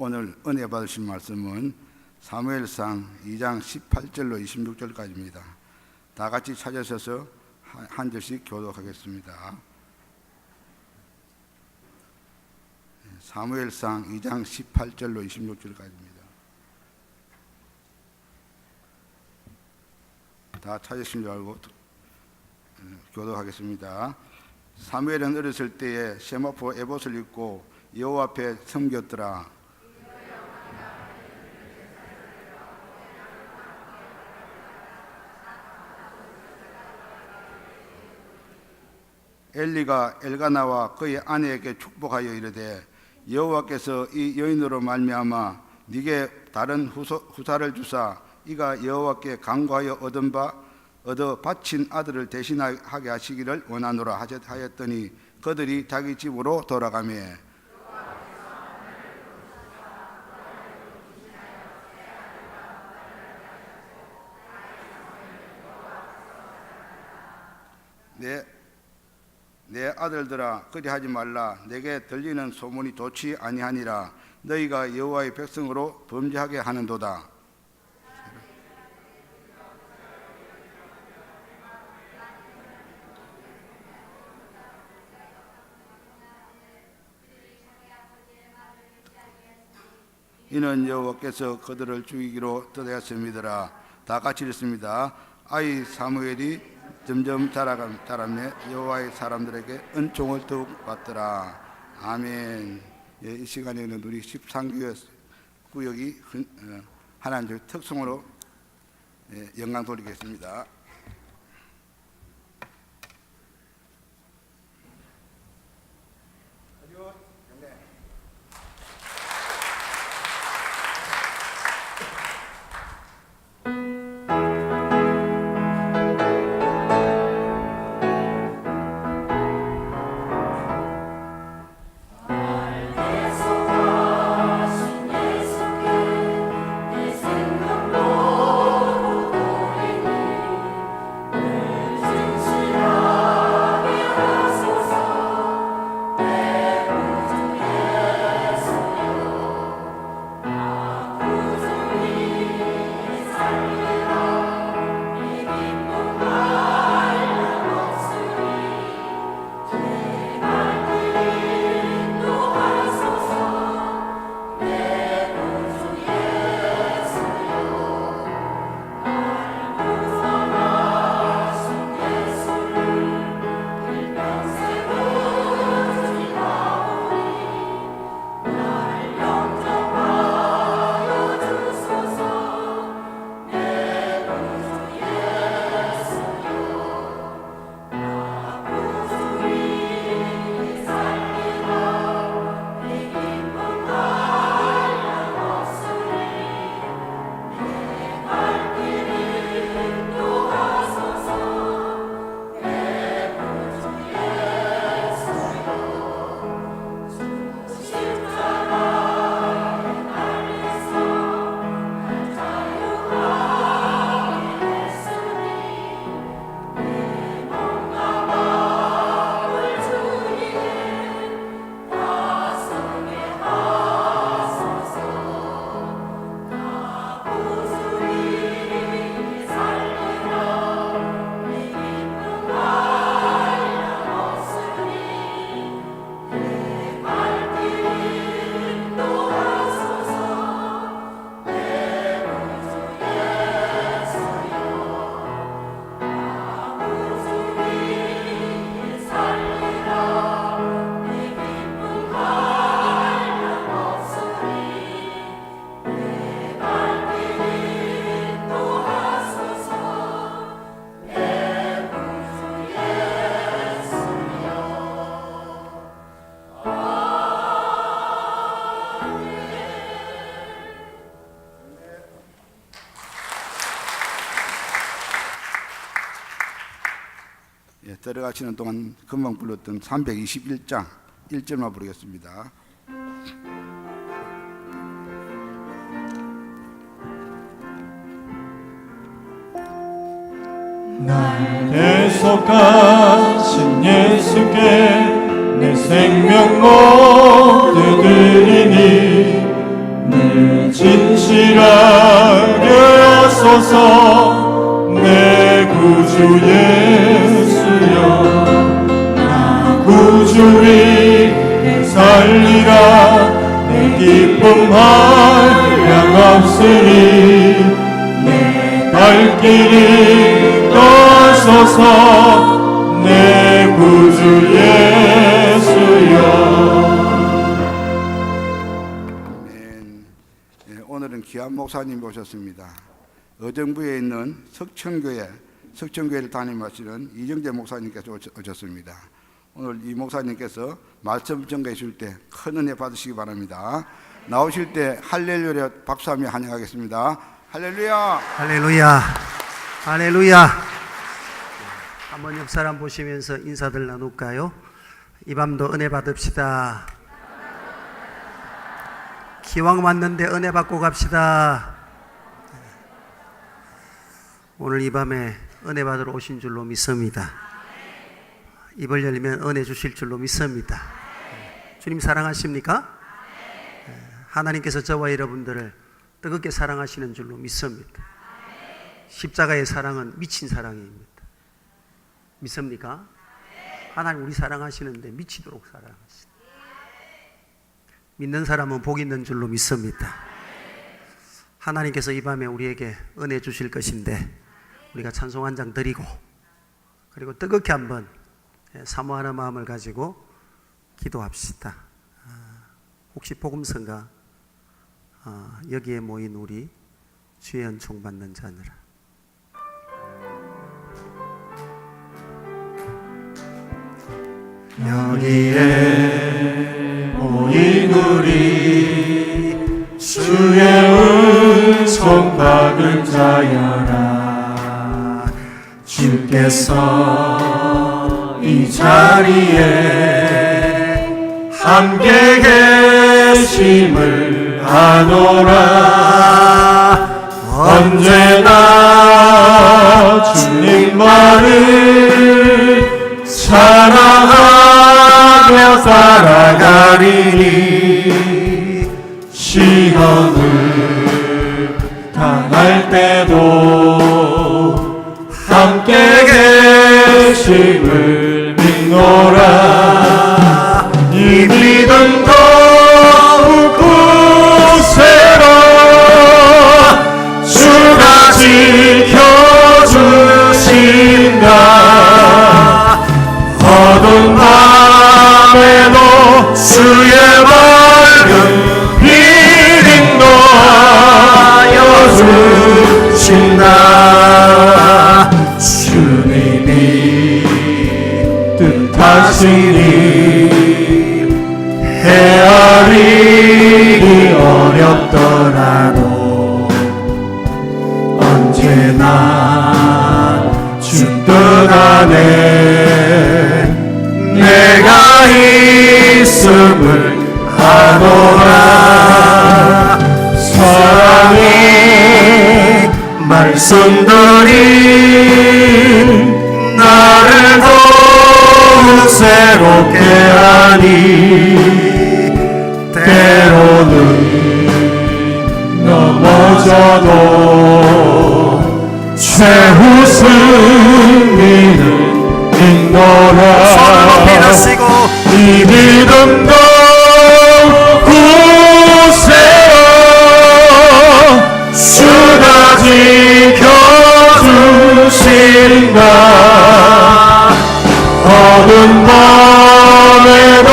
오늘 은혜 받으실 말씀은 사무엘상 2장 18절로 26절까지입니다. 다 같이 찾으셔서 한 절씩 교독하겠습니다. 사무엘상 2장 18절로 26절까지입니다. 다 찾으신 줄 알고 교독하겠습니다. 사무엘은 어렸을 때에 세마포 에봇을 입고 여호와 앞에 섬겼더라. 엘리가 엘가나와 그의 아내에게 축복하여 이르되 여호와께서 이 여인으로 말미암아 네게 다른 후사를 주사 이가 여호와께 간구하여 얻어 바친 아들을 대신하게 하시기를 원하노라 하였더니 그들이 자기 집으로 돌아가매 내 아들들아 그리하지 말라. 내게 들리는 소문이 좋지 아니하니라. 너희가 여호와의 백성으로 범죄하게 하는도다. 이는 여호와께서 그들을 죽이기로 뜻하였음이더라. 다 같이 읽습니다. 아이 사무엘이 점점 자라매 여호와의 사람들에게 은총을 더욱 받더라. 아멘. 이 시간에는 우리 13구역이 하나님의 특성으로 영광 돌리겠습니다. 들어가시는 동안 금방 불렀던 321장 1절만 부르겠습니다. 날 대속하신 예수께 내 생명 모두 드리니 주옵소서. 내 구주 예수여, 나 구주 위에 살리라. 내 기쁨 한량없으니 내 갈 길이 떠소서. 내 구주 예수여. 오늘은 귀한 목사님 오셨습니다. 의정부에 있는 석천교회를 담임하시는 이정재 목사님께서 오셨습니다. 오늘 이 목사님께서 말씀 전가해 줄 때 큰 은혜 받으시기 바랍니다. 나오실 때 할렐루야 박수하며 환영하겠습니다. 할렐루야. 할렐루야. 할렐루야. 한번 옆 사람 보시면서 인사들 나눌까요? 이 밤도 은혜 받읍시다. 기왕 왔는데 은혜 받고 갑시다. 오늘 이 밤에 은혜 받으러 오신 줄로 믿습니다. 입을 열면 은혜 주실 줄로 믿습니다. 주님 사랑하십니까? 하나님께서 저와 여러분들을 뜨겁게 사랑하시는 줄로 믿습니다. 십자가의 사랑은 미친 사랑입니다. 믿습니까? 하나님 우리 사랑하시는데 미치도록 사랑하시다. 믿는 사람은 복 있는 줄로 믿습니다. 하나님께서 이 밤에 우리에게 은혜 주실 것인데 우리가 찬송 한 장 드리고 그리고 뜨겁게 한번 사모하는 마음을 가지고 기도합시다. 혹시 복음성가 여기에 모인 우리 주의 은총 받는 자들아, 여기에 모인 우리 주의 은총 받은 자여라. 주께서 이 자리에 함께 계심을 아노라. 언제나 주님만을 사랑하며 살아가리니 시험을 당할 때도 함께 계심을 믿노라. 이 믿음 더욱 굳세라. 주가 지켜주신다. 어두운 밤에도 주의 밝은 빛이 놓여주신다. 주님이 뜻하시니 헤아리기 어렵더라도 언제나 주 뜻 안에 내가 있음을 아노라. 사랑의 말씀들이 나를 더욱 새롭게 하니 때로는 넘어져도 최후 승리는 믿노라. 손을 높이 드시고 이 믿음도 굳세요. 주가 지켜주신다. 어두운 밤에도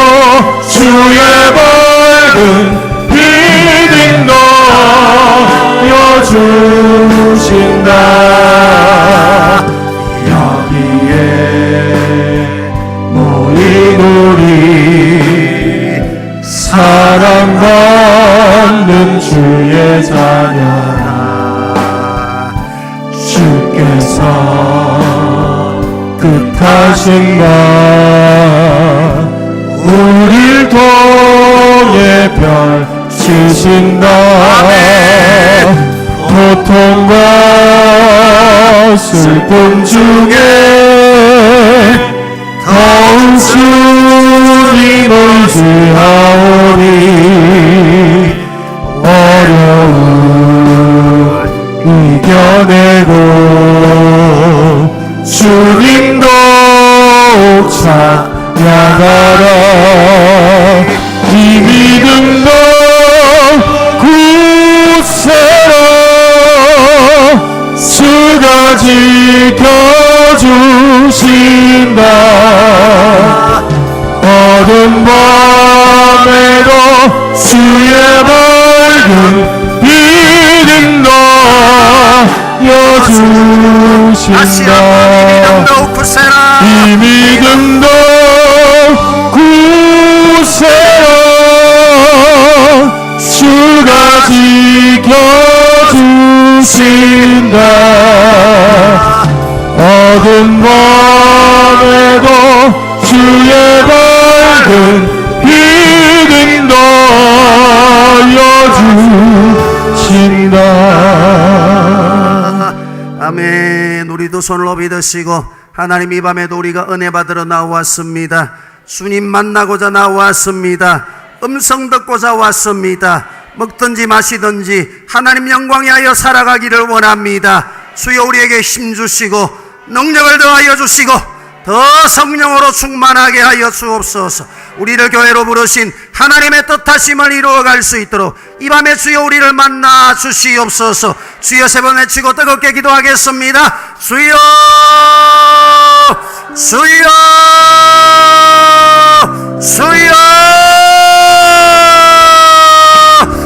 주의 밝은 빛이 놓여주신다. 여기에 모인 우리 사랑받는 주의 자녀라. 주께서 뜻하신 바 우릴 통해 펼치신다. 고통과 슬픔 중에 더욱 주님을 의지하오니 어려움 이겨 드러내고 주님도 찬양하라. 이 믿음도 굳세라. 주가 지켜주신다. 어두운 밤에도 주의 밝은 믿음도 다시 한번 여주신다. 이 믿음도 굳세라. 이 믿음도 굳세라. 주가 지켜주신다. 어두운 밤에도 주의 밝은 믿음도 여주신다. 아멘. 우리도 손을 높이 드시고, 하나님, 이 밤에도 우리가 은혜 받으러 나왔습니다. 주님 만나고자 나왔습니다. 음성 듣고자 왔습니다. 먹든지 마시든지 하나님 영광에 하여 살아가기를 원합니다. 주여 우리에게 힘주시고 능력을 더하여 주시고 더 성령으로 충만하게 하여 주옵소서. 우리를 교회로 부르신 하나님의 뜻하심을 이루어갈 수 있도록 이 밤에 주여 우리를 만나 주시옵소서. 주여 세 번 외치고 뜨겁게 기도하겠습니다. 주여, 주여, 주여.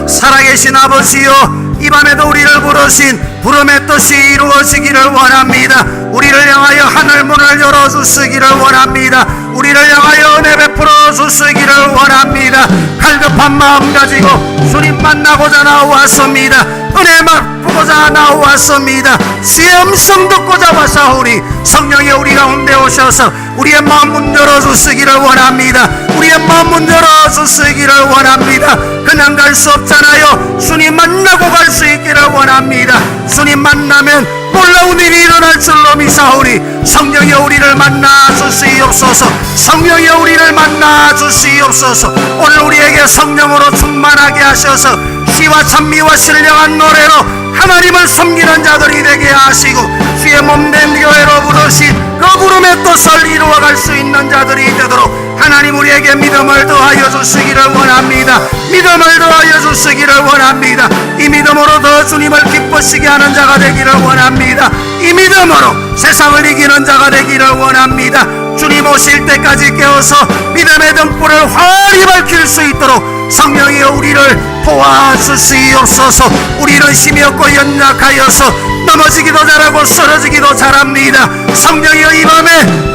살아계신 아버지여, 이 밤에도 우리를 부르신 부름의 뜻이 이루어지기를 원합니다. 우리를 향하여 하늘 문을 열어주시기를 원합니다. 우리를 향하여 은혜 베풀어 주시기를 원합니다. 갈급한 마음 가지고 주님 만나고자 나왔습니다. 은혜 맛보고자 나왔습니다. 주의 음성 듣고자 왔사오니 성령이 우리 가운데 오셔서 우리의 마음 문 열어주시기를 원합니다. 우리의 마음 문 열어주시기를 원합니다. 그냥 갈 수 없잖아요. 주님 만나고 갈 수 있기를 원합니다. 주님 만나면 놀라운 일이 일어날 줄로 미사오니 성령이 우리를 만나 주시옵소서. 성령이 우리를 만나 주시옵소서. 오늘 우리에게 성령으로 충만하게 하셔서 시와 찬미와 신령한 노래로 하나님을 섬기는 자들이 되게 하시고 주의 몸된 교회로 부르신 그 부름의 뜻을 이루어갈 수 있는 자들이 되도록 하나님 우리에게 믿음을 더하여 주시기를 원합니다. 믿음을 더하여 주시기를 원합니다. 이 믿음으로 더 주님을 기쁘시게 하는 자가 되기를 원합니다. 이 믿음으로 세상을 이기는 자가 되기를 원합니다. 주님 오실 때까지 깨어서 믿음의 등불을 환히 밝힐 수 있도록 성령이 우리를 도와주시옵소서. 우리는 힘이 없고 연약하여서 넘어지기도 잘하고 쓰러지기도 잘합니다. 성령이 이 밤에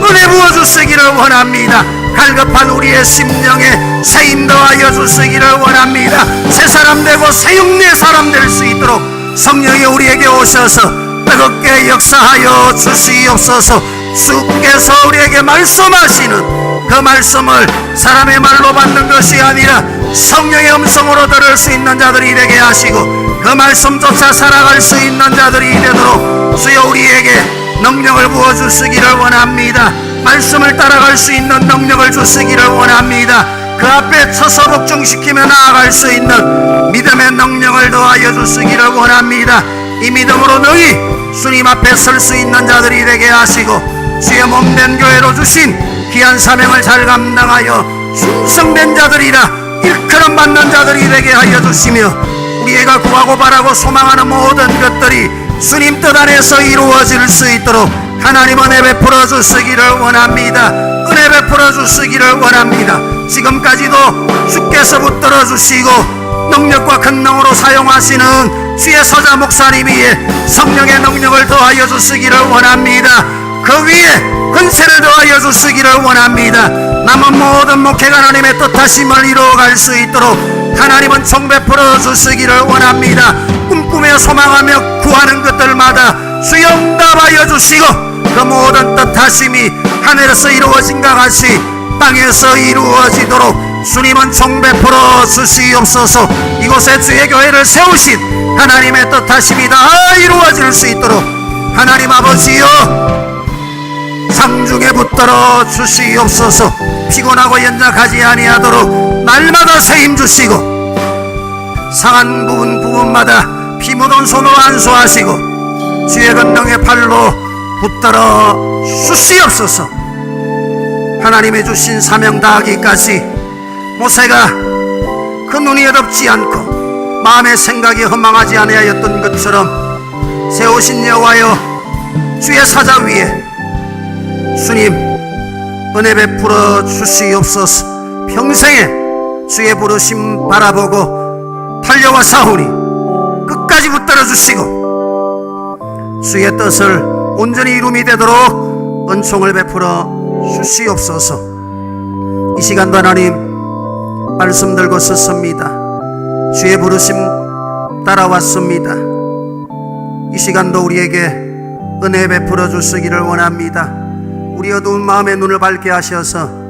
은혜 부어주시기를 원합니다. 갈급한 우리의 심령에 새 힘 더하여 주시기를 원합니다. 새 사람 되고 새 육내 사람 될 수 있도록 성령이 우리에게 오셔서 뜨겁게 역사하여 주시옵소서. 주께서 우리에게 말씀하시는 그 말씀을 사람의 말로 받는 것이 아니라 성령의 음성으로 들을 수 있는 자들이 되게 하시고 그 말씀조차 살아갈 수 있는 자들이 되도록 주여 우리에게 능력을 부어주시기를 원합니다. 말씀을 따라갈 수 있는 능력을 주시기를 원합니다. 그 앞에 서서 복종시키며 나아갈 수 있는 믿음의 능력을 더하여 주시기를 원합니다. 이 믿음으로 너희 주님 앞에 설 수 있는 자들이 되게 하시고 주의 몸된 교회로 주신 귀한 사명을 잘 감당하여 충성된 자들이라 일컬음 받는 자들이 되게 하여 주시며 우리가 구하고 바라고 소망하는 모든 것들이 주님 뜻 안에서 이루어질 수 있도록 하나님 은혜 베풀어 주시기를 원합니다. 은혜 베풀어 주시기를 원합니다. 지금까지도 주께서 붙들어 주시고 능력과 큰 능으로 사용하시는 주의 서자 목사님 위에 성령의 능력을 더하여 주시기를 원합니다. 그 위에 권세를 더하여 주시기를 원합니다. 남은 모든 목회가 하나님의 뜻하심을 이루어갈 수 있도록 하나님은 총 베풀어 주시기를 원합니다. 꿈꾸며 소망하며 구하는 것들마다 주여 응답하여 주시고 그 모든 뜻하심이 하늘에서 이루어진과 같이 땅에서 이루어지도록 주님은 총 베풀어 주시옵소서. 이곳에 주의 교회를 세우신 하나님의 뜻하심이 다 이루어질 수 있도록 하나님 아버지여 상중에 붙들어 주시옵소서. 피곤하고 연약하지 아니하도록 날마다 새 힘 주시고 상한 부분마다 피 묻은 손으로 안수하시고 주의 권능의 팔로 붙들어 주시옵소서. 하나님의 주신 사명 다하기까지 모세가 그 눈이 어둡지 않고 마음의 생각이 허망하지 아니하였던 것처럼 세우신 여호와여, 주의 사자 위에 주님 은혜 베풀어 주시옵소서. 평생에 주의 부르심 바라보고 달려와 싸우니 끝까지 붙들어 주시고 주의 뜻을 온전히 이룸이 되도록 은총을 베풀어 주시옵소서. 이 시간도 하나님 말씀 들고 섰습니다. 주의 부르심 따라왔습니다. 이 시간도 우리에게 은혜 베풀어 주시기를 원합니다. 우리 어두운 마음의 눈을 밝게 하셔서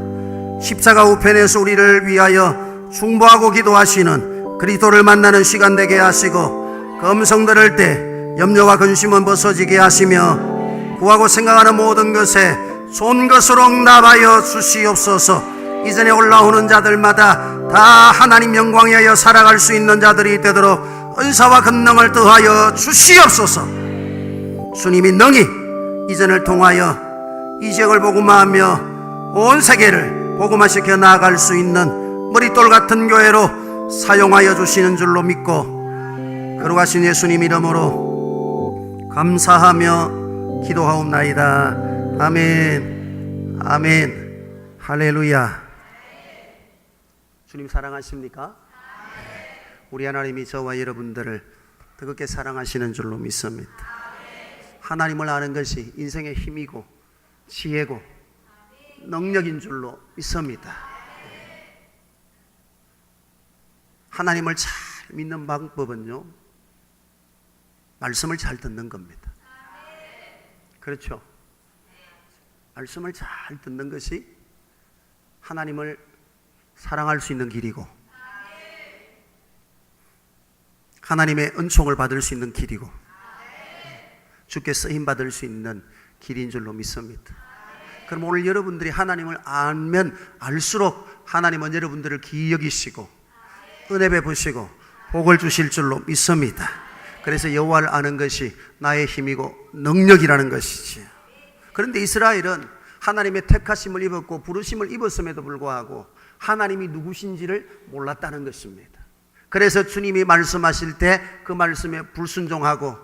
십자가 우편에서 우리를 위하여 중보하고 기도하시는 그리스도를 만나는 시간 되게 하시고, 그 음성 들을 때 염려와 근심은 벗어지게 하시며 구하고 생각하는 모든 것에 좋은 것으로 응답하여 주시옵소서. 이전에 올라오는 자들마다 다 하나님 영광에 하여 살아갈 수 있는 자들이 되도록 은사와 권능을 더하여 주시옵소서. 주님이 능히 이전을 통하여 이 지역을 복음화하며 온 세계를 복음화시켜 나아갈 수 있는 머릿돌 같은 교회로 사용하여 주시는 줄로 믿고 거룩하신 예수님 이름으로 감사하며 기도하옵나이다. 아멘. 아멘. 할렐루야. 주님 사랑하십니까? 우리 하나님이 저와 여러분들을 뜨겁게 사랑하시는 줄로 믿습니다. 하나님을 아는 것이 인생의 힘이고 지혜고 능력인 줄로 믿습니다. 하나님을 잘 믿는 방법은요, 말씀을 잘 듣는 겁니다. 그렇죠? 말씀을 잘 듣는 것이 하나님을 사랑할 수 있는 길이고 하나님의 은총을 받을 수 있는 길이고 주께 쓰임 받을 수 있는 길인 줄로 믿습니다. 그럼 오늘 여러분들이 하나님을 알면 알수록 하나님은 여러분들을 귀히 여기시고 은혜 베푸시고 복을 주실 줄로 믿습니다. 그래서 여호와를 아는 것이 나의 힘이고 능력이라는 것이지. 그런데 이스라엘은 하나님의 택하심을 입었고 부르심을 입었음에도 불구하고 하나님이 누구신지를 몰랐다는 것입니다. 그래서 주님이 말씀하실 때 그 말씀에 불순종하고,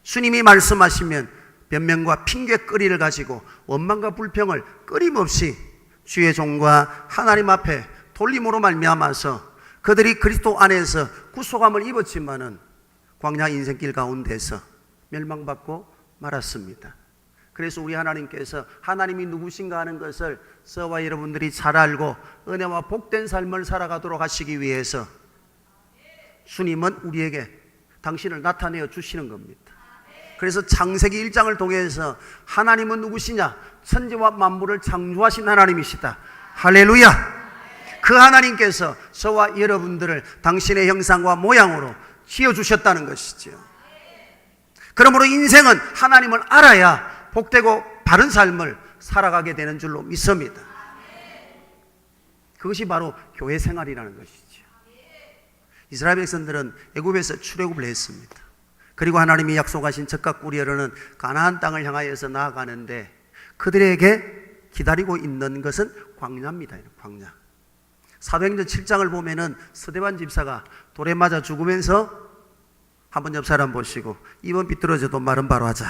주님이 말씀하시면 변명과 핑계거리를 가지고 원망과 불평을 끊임없이 주의 종과 하나님 앞에 돌림으로 말미암아서 그들이 그리스도 안에서 구속함을 입었지만은 광야 인생길 가운데서 멸망받고 말았습니다. 그래서 우리 하나님께서 하나님이 누구신가 하는 것을 저와 여러분들이 잘 알고 은혜와 복된 삶을 살아가도록 하시기 위해서 주님은 우리에게 당신을 나타내어 주시는 겁니다. 그래서 창세기 1장을 통해서 하나님은 누구시냐? 천지와 만물을 창조하신 하나님이시다. 할렐루야. 그 하나님께서 저와 여러분들을 당신의 형상과 모양으로 지어주셨다는 것이죠. 그러므로 인생은 하나님을 알아야 복되고 바른 삶을 살아가게 되는 줄로 믿습니다. 그것이 바로 교회 생활이라는 것이죠. 이스라엘 백성들은 애굽에서 출애굽을 했습니다. 그리고 하나님이 약속하신 적과 꿀이라는 가나안 땅을 향하여서 나아가는데 그들에게 기다리고 있는 것은 광야입니다. 광야. 사도행전 7장을 보면은 스데반 집사가 돌에 맞아 죽으면서 한번 옆 사람 보시고 입은 비뚤어져도 말은 바로 하자.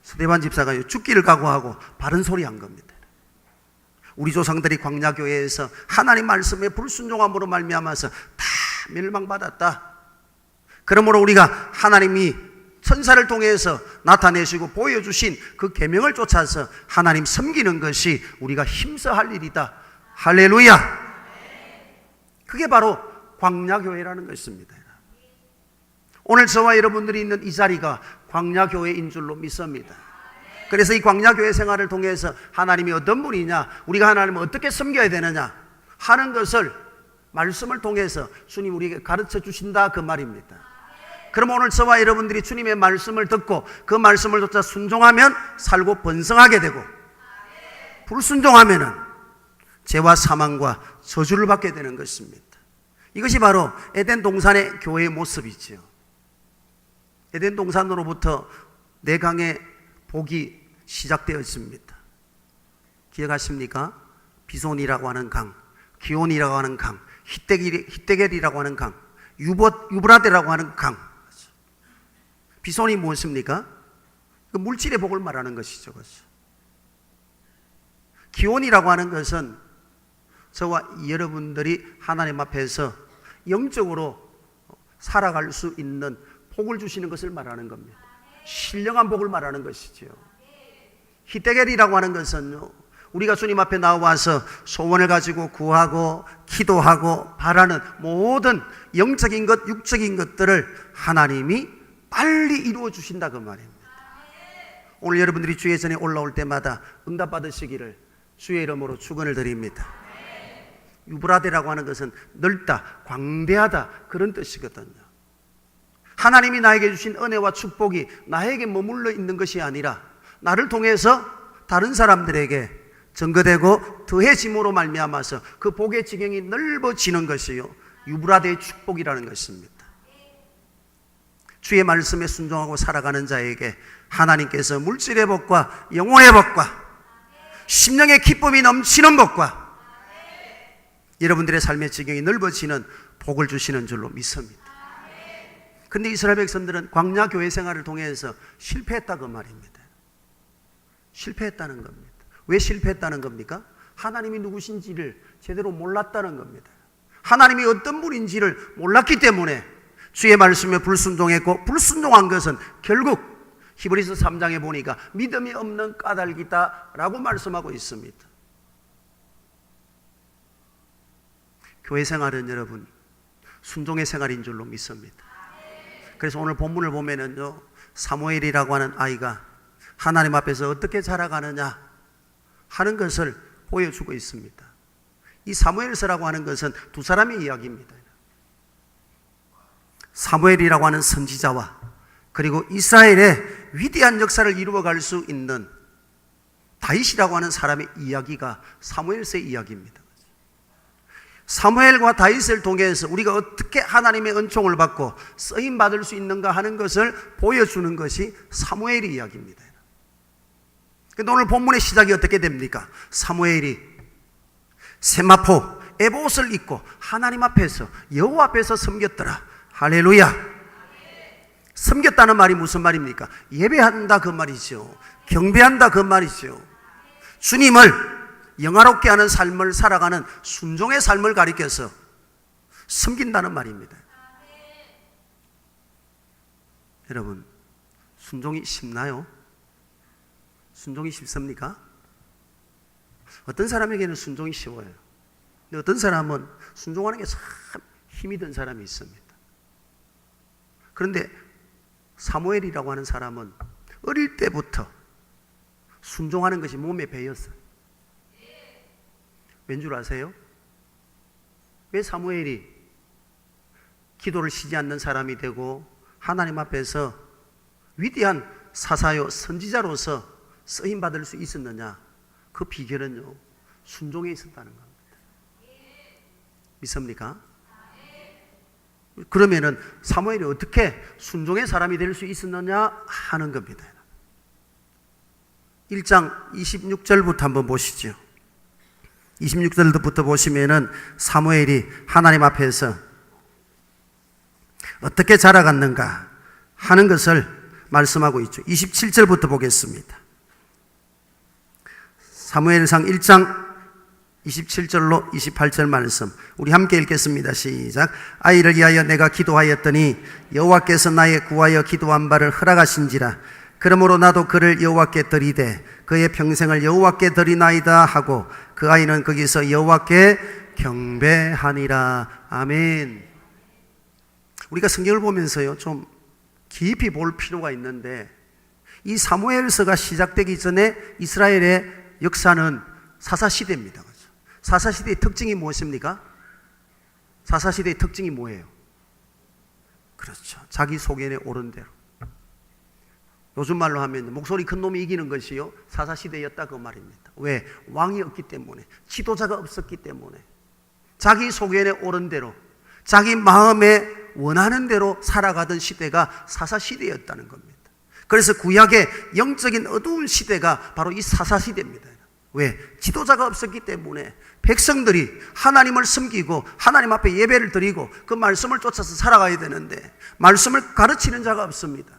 스데반 집사가 죽기를 각오하고 바른 소리 한 겁니다. 우리 조상들이 광야교회에서 하나님 말씀에 불순종함으로 말미암아서 다 멸망받았다. 그러므로 우리가 하나님이 천사를 통해서 나타내시고 보여주신 그 계명을 쫓아서 하나님 섬기는 것이 우리가 힘써 할 일이다. 할렐루야. 그게 바로 광야교회라는 것입니다. 오늘 저와 여러분들이 있는 이 자리가 광야교회인 줄로 믿습니다. 그래서 이 광야교회 생활을 통해서 하나님이 어떤 분이냐, 우리가 하나님을 어떻게 섬겨야 되느냐 하는 것을 말씀을 통해서 주님 우리에게 가르쳐 주신다, 그 말입니다. 그럼 오늘 저와 여러분들이 주님의 말씀을 듣고 그 말씀을 쫓아 순종하면 살고 번성하게 되고, 불순종하면은 죄와 사망과 저주를 받게 되는 것입니다. 이것이 바로 에덴 동산의 교회의 모습이지요. 에덴 동산으로부터 내강의 복이 시작되었습니다. 기억하십니까? 비손이라고 하는 강, 기온이라고 하는 강, 히데겔이라고 하는 강, 유브라데라고 하는 강. 비손이 무엇입니까? 그 물질의 복을 말하는 것이죠. 기온이라고 하는 것은 저와 여러분들이 하나님 앞에서 영적으로 살아갈 수 있는 복을 주시는 것을 말하는 겁니다. 신령한 복을 말하는 것이죠. 히데겔이라고 하는 것은요, 우리가 주님 앞에 나와서 소원을 가지고 구하고 기도하고 바라는 모든 영적인 것, 육적인 것들을 하나님이 빨리 이루어 주신다 그 말입니다. 오늘 여러분들이 주의 전에 올라올 때마다 응답 받으시기를 주의 이름으로 축원을 드립니다. 유브라데라고 하는 것은 넓다, 광대하다 그런 뜻이거든요. 하나님이 나에게 주신 은혜와 축복이 나에게 머물러 있는 것이 아니라 나를 통해서 다른 사람들에게 증거되고 더해짐으로 말미암아서 그 복의 지경이 넓어지는 것이요, 유브라데의 축복이라는 것입니다. 주의 말씀에 순종하고 살아가는 자에게 하나님께서 물질의 복과 영혼의 복과 심령의 기쁨이 넘치는 복과 여러분들의 삶의 지경이 넓어지는 복을 주시는 줄로 믿습니다. 그런데 이스라엘 백성들은 광야 교회 생활을 통해서 실패했다 그 말입니다. 실패했다는 겁니다. 왜 실패했다는 겁니까? 하나님이 누구신지를 제대로 몰랐다는 겁니다. 하나님이 어떤 분인지를 몰랐기 때문에 주의 말씀에 불순종했고, 불순종한 것은 결국 히브리서 3장에 보니까 믿음이 없는 까닭이다 라고 말씀하고 있습니다. 교회 생활은 여러분 순종의 생활인 줄로 믿습니다. 그래서 오늘 본문을 보면은요, 사무엘이라고 하는 아이가 하나님 앞에서 어떻게 자라가느냐 하는 것을 보여주고 있습니다. 이 사무엘서라고 하는 것은 두 사람의 이야기입니다. 사무엘이라고 하는 선지자와 그리고 이스라엘의 위대한 역사를 이루어갈 수 있는 다윗이라고 하는 사람의 이야기가 사무엘서의 이야기입니다. 사무엘과 다윗을 통해서 우리가 어떻게 하나님의 은총을 받고 쓰임받을 수 있는가 하는 것을 보여주는 것이 사무엘의 이야기입니다. 그런데 오늘 본문의 시작이 어떻게 됩니까? 사무엘이 세마포 에봇을 입고 하나님 앞에서 여호와 앞에서 섬겼더라. 할렐루야. 섬겼다는 말이 무슨 말입니까? 예배한다 그 말이죠. 경배한다 그 말이죠. 주님을 영화롭게 하는 삶을 살아가는 순종의 삶을 가리켜서 섬긴다는 말입니다. 여러분, 순종이 쉽나요? 순종이 쉽습니까? 어떤 사람에게는 순종이 쉬워요. 근데 어떤 사람은 순종하는 게 참 힘이 든 사람이 있습니다. 그런데 사무엘이라고 하는 사람은 어릴 때부터 순종하는 것이 몸에 배였어요. 왠 줄 아세요? 왜 사무엘이 기도를 쉬지 않는 사람이 되고 하나님 앞에서 위대한 사사요 선지자로서 쓰임받을 수 있었느냐? 그 비결은요, 순종에 있었다는 겁니다. 믿습니까? 그러면은 사무엘이 어떻게 순종의 사람이 될 수 있었느냐 하는 겁니다. 1장 26절부터 한번 보시죠. 26절부터 보시면은 사무엘이 하나님 앞에서 어떻게 자라갔는가 하는 것을 말씀하고 있죠. 27절부터 보겠습니다. 사무엘상 1장 27절로 28절 말씀 우리 함께 읽겠습니다. 시작. 아이를 위하여 내가 기도하였더니 여호와께서 나의 구하여 기도한 바를 허락하신지라. 그러므로 나도 그를 여호와께 드리되 그의 평생을 여호와께 드리나이다 하고 그 아이는 거기서 여호와께 경배하니라. 아멘. 우리가 성경을 보면서요, 좀 깊이 볼 필요가 있는데, 이 사무엘서가 시작되기 전에 이스라엘의 역사는 사사시대입니다. 사사시대의 특징이 무엇입니까? 사사시대의 특징이 뭐예요? 그렇죠. 자기 소견에 옳은 대로. 요즘 말로 하면 목소리 큰 놈이 이기는 것이요, 사사시대였다 그 말입니다. 왜? 왕이 없기 때문에, 지도자가 없었기 때문에 자기 소견에 옳은 대로 자기 마음에 원하는 대로 살아가던 시대가 사사시대였다는 겁니다. 그래서 구약의 영적인 어두운 시대가 바로 이 사사시대입니다. 왜? 지도자가 없었기 때문에 백성들이 하나님을 섬기고 하나님 앞에 예배를 드리고 그 말씀을 쫓아서 살아가야 되는데 말씀을 가르치는 자가 없습니다.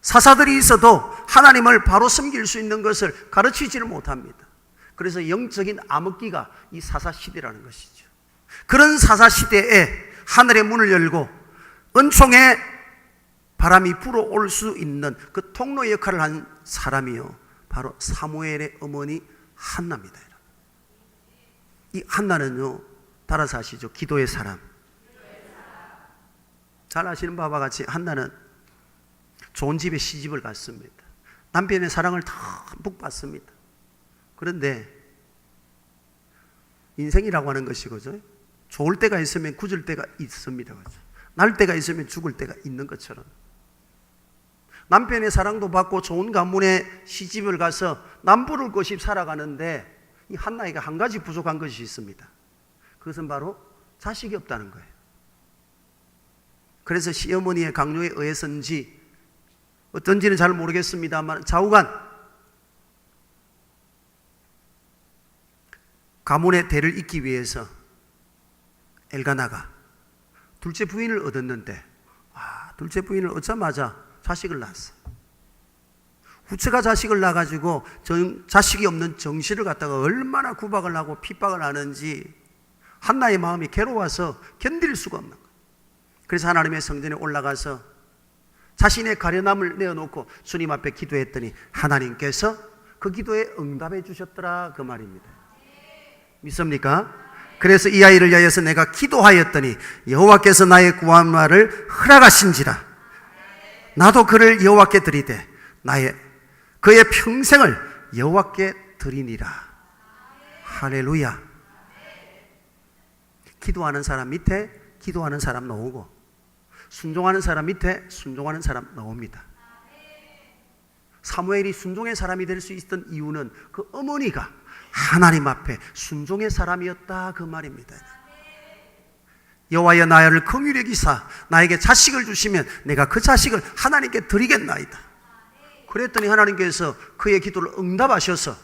사사들이 있어도 하나님을 바로 섬길 수 있는 것을 가르치지를 못합니다. 그래서 영적인 암흑기가 이 사사시대라는 것이죠. 그런 사사시대에 하늘의 문을 열고 은총의 바람이 불어올 수 있는 그 통로 역할을 한 사람이요, 바로 사무엘의 어머니 한나입니다. 이 한나는요, 따라서 아시죠? 기도의 사람. 잘 아시는 바와 같이 한나는 좋은 집에 시집을 갔습니다. 남편의 사랑을 듬뿍 받습니다. 그런데 인생이라고 하는 것이 그죠? 좋을 때가 있으면 굳을 때가 있습니다. 그죠? 날 때가 있으면 죽을 때가 있는 것처럼 남편의 사랑도 받고 좋은 가문에 시집을 가서 남부를 고십 살아가는데 이 한나이가 한 가지 부족한 것이 있습니다. 그것은 바로 자식이 없다는 거예요. 그래서 시어머니의 강요에 의해서인지 어떤지는 잘 모르겠습니다만 좌우간 가문의 대를 잇기 위해서 엘가나가 둘째 부인을 얻었는데 둘째 부인을 얻자마자 자식을 낳았어요. 후처가 자식을 낳아가지고 자식이 없는 정실을 갖다가 얼마나 구박을 하고 핍박을 하는지 한나의 마음이 괴로워서 견딜 수가 없는 거예요. 그래서 하나님의 성전에 올라가서 자신의 가련함을 내어놓고 주님 앞에 기도했더니 하나님께서 그 기도에 응답해 주셨더라, 그 말입니다. 믿습니까? 그래서 이 아이를 위하여서 내가 기도하였더니 여호와께서 나의 구한 말을 허락하신지라. 나도 그를 여호와께 드리되 그의 평생을 여호와께 드리니라. 할렐루야. 기도하는 사람 밑에 기도하는 사람 나오고 순종하는 사람 밑에 순종하는 사람 나옵니다. 사무엘이 순종의 사람이 될 수 있었던 이유는 그 어머니가 하나님 앞에 순종의 사람이었다, 그 말입니다. 여호와여 나를 긍휼히 여기사 나에게 자식을 주시면 내가 그 자식을 하나님께 드리겠나이다. 그랬더니 하나님께서 그의 기도를 응답하셔서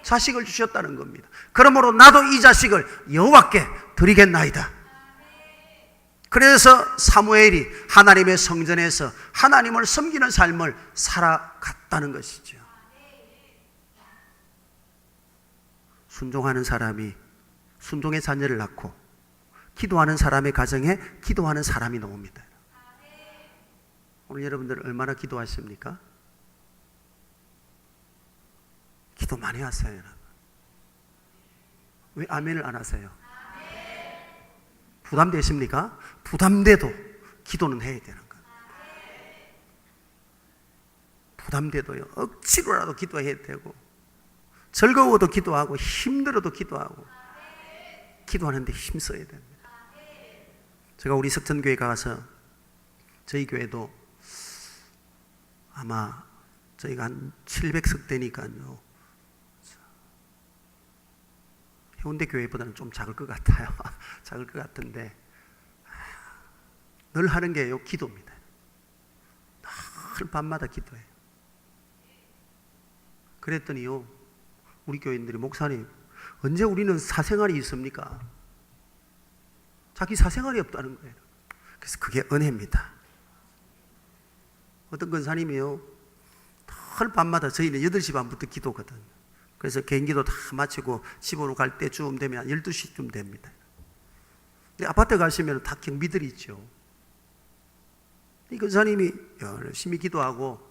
자식을 주셨다는 겁니다. 그러므로 나도 이 자식을 여호와께 드리겠나이다. 그래서 사무엘이 하나님의 성전에서 하나님을 섬기는 삶을 살아갔다는 것이죠. 순종하는 사람이 순종의 자녀를 낳고 기도하는 사람의 가정에 기도하는 사람이 나옵니다. 오늘 여러분들 얼마나 기도하십니까? 기도 많이 하세요, 여러분. 왜 아멘을 안 하세요? 부담되십니까? 부담돼도 기도는 해야 되는 거예요. 부담돼도요, 억지로라도 기도해야 되고, 즐거워도 기도하고, 힘들어도 기도하고, 기도하는데 힘써야 됩니다. 제가 우리 석천교회 가서, 저희 교회도 아마 저희가 한 700석 되니까요, 해운대 교회보다는 좀 작을 것 같아요. 작을 것 같은데 늘 하는 게요, 기도입니다. 늘 밤마다 기도해요. 그랬더니요, 우리 교인들이 목사님, 언제 우리는 사생활이 있습니까? 자기 사생활이 없다는 거예요. 그래서 그게 은혜입니다. 어떤 권사님이요, 늘 밤마다 저희는 8시 반부터 기도거든요. 그래서 개인기도 다 마치고 집으로 갈 때쯤 되면 12시쯤 됩니다. 근데 아파트 가시면 다 경비들이 있죠. 이 권사님이 열심히 기도하고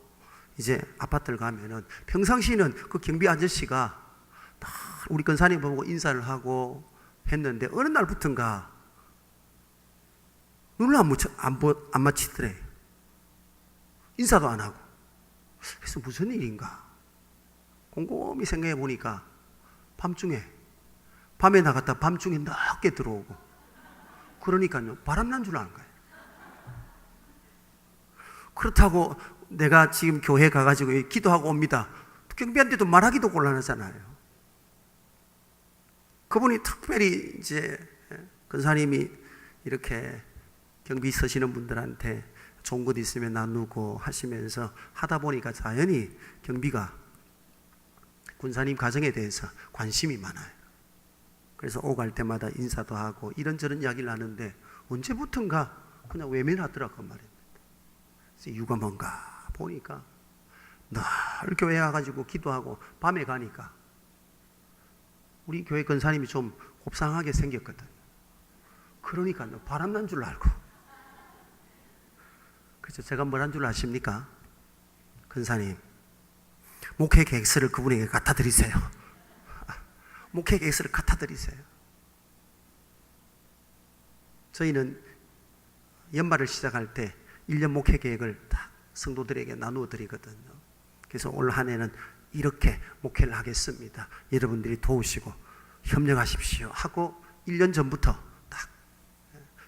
이제 아파트를 가면은 평상시는 그 경비 아저씨가 다 우리 권사님 보고 인사를 하고 했는데 어느 날부턴가 눈을 안 맞히더래. 인사도 안 하고. 그래서 무슨 일인가? 곰곰이 생각해 보니까 밤에 나갔다 밤중에 늦게 들어오고, 그러니까요, 바람난 줄 아는 거예요. 그렇다고 내가 지금 교회 가가지고 기도하고 옵니다. 경비한테도 말하기도 곤란하잖아요. 그분이 특별히 이제 근사님이 이렇게 경비 서시는 분들한테 좋은 것 있으면 나누고 하시면서 하다 보니까 자연히 경비가 군사님 가정에 대해서 관심이 많아요. 그래서 오갈 때마다 인사도 하고 이런저런 이야기를 하는데 언제부턴가 그냥 외면하더라고 말입니다. 그래서 이유가 뭔가 보니까 늘 교회 와가지고 기도하고 밤에 가니까 우리 교회 권사님이 좀 곱상하게 생겼거든. 그러니까 바람난 줄 알고. 그래서 제가 뭐란 줄 아십니까? 권사님, 목회 계획서를 그분에게 갖다 드리세요. 목회 계획서를 갖다 드리세요. 저희는 연말을 시작할 때 1년 목회 계획을 다 성도들에게 나누어 드리거든요. 그래서 올 한 해는 이렇게 목회를 하겠습니다. 여러분들이 도우시고 협력하십시오 하고 1년 전부터 딱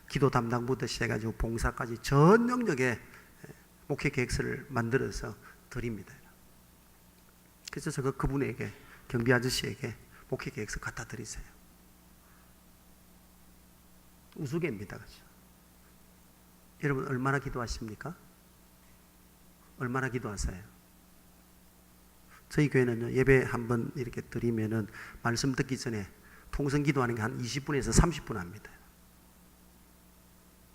기도 담당부터 시작해가지고 봉사까지 전 영역에 목회 계획서를 만들어서 드립니다. 그래서 제가 그분에게, 경비 아저씨에게 목회 계획서 갖다 드리세요. 우스개입니다. 그렇죠? 여러분 얼마나 기도하십니까? 얼마나 기도하세요? 저희 교회는요, 예배 한번 이렇게 드리면은 말씀 듣기 전에 통성 기도하는 게 한 20분에서 30분 합니다.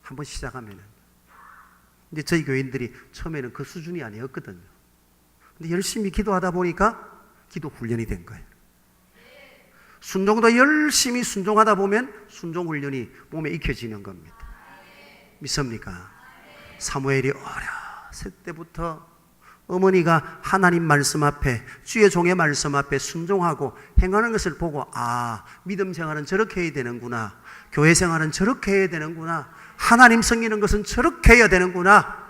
한번 시작하면은. 근데 저희 교인들이 처음에는 그 수준이 아니었거든요. 근데 열심히 기도하다 보니까 기도 훈련이 된 거예요. 순종도 열심히 순종하다 보면 순종 훈련이 몸에 익혀지는 겁니다. 믿습니까? 사무엘이 어렸을 때부터 어머니가 하나님 말씀 앞에, 주의 종의 말씀 앞에 순종하고 행하는 것을 보고, 아, 믿음 생활은 저렇게 해야 되는구나, 교회 생활은 저렇게 해야 되는구나, 하나님 섬기는 것은 저렇게 해야 되는구나,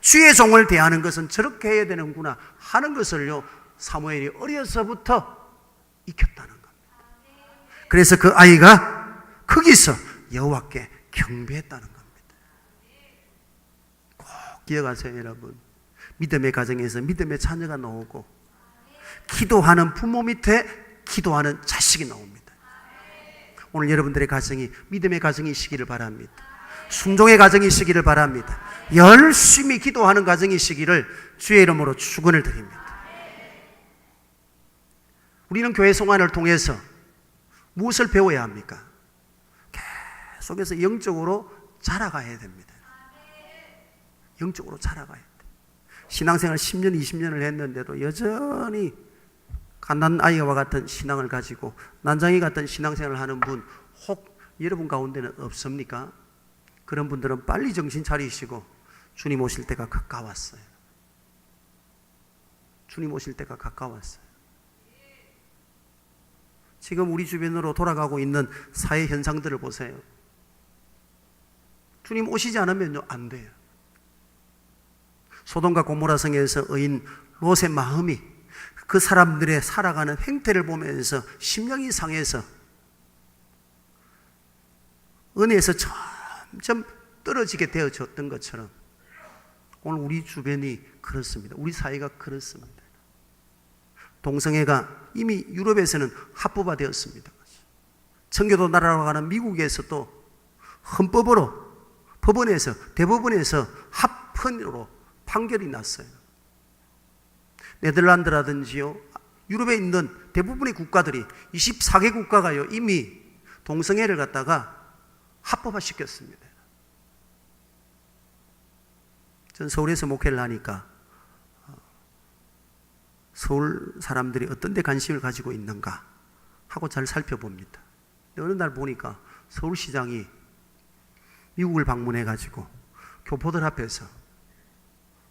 주의 종을 대하는 것은 저렇게 해야 되는구나 하는 것을요, 사무엘이 어려서부터 익혔다는 겁니다. 그래서 그 아이가 거기서 여호와께 경배했다는 겁니다. 꼭 기억하세요, 여러분. 믿음의 가정에서 믿음의 자녀가 나오고, 기도하는 부모 밑에 기도하는 자식이 나옵니다. 오늘 여러분들의 가정이 믿음의 가정이시기를 바랍니다. 순종의 가정이시기를 바랍니다. 열심히 기도하는 가정이시기를 주의 이름으로 축원을 드립니다. 우리는 교회 생활을 통해서 무엇을 배워야 합니까? 계속해서 영적으로 자라가야 됩니다. 영적으로 자라가야 돼요. 신앙생활 10년, 20년을 했는데도 여전히 갓난아이와 같은 신앙을 가지고 난장이 같은 신앙생활을 하는 분 혹 여러분 가운데는 없습니까? 그런 분들은 빨리 정신 차리시고 주님 오실 때가 가까웠어요. 주님 오실 때가 가까웠어요. 지금 우리 주변으로 돌아가고 있는 사회 현상들을 보세요. 주님 오시지 않으면요, 안 돼요. 소돔과 고모라 성에서 의인 롯의 마음이 그 사람들의 살아가는 행태를 보면서 심령이 상해서 은혜에서 점점 떨어지게 되어졌던 것처럼 오늘 우리 주변이 그렇습니다. 우리 사회가 그렇습니다. 동성애가 이미 유럽에서는 합법화 되었습니다. 청교도 나라로 가는 미국에서도 헌법으로, 법원에서, 대법원에서 합헌으로 판결이 났어요. 네덜란드라든지요, 유럽에 있는 대부분의 국가들이 24개 국가가요, 이미 동성애를 갖다가 합법화 시켰습니다. 전 서울에서 목회를 하니까 서울 사람들이 어떤 데 관심을 가지고 있는가 하고 잘 살펴봅니다. 근데 어느 날 보니까 서울시장이 미국을 방문해 가지고 교포들 앞에서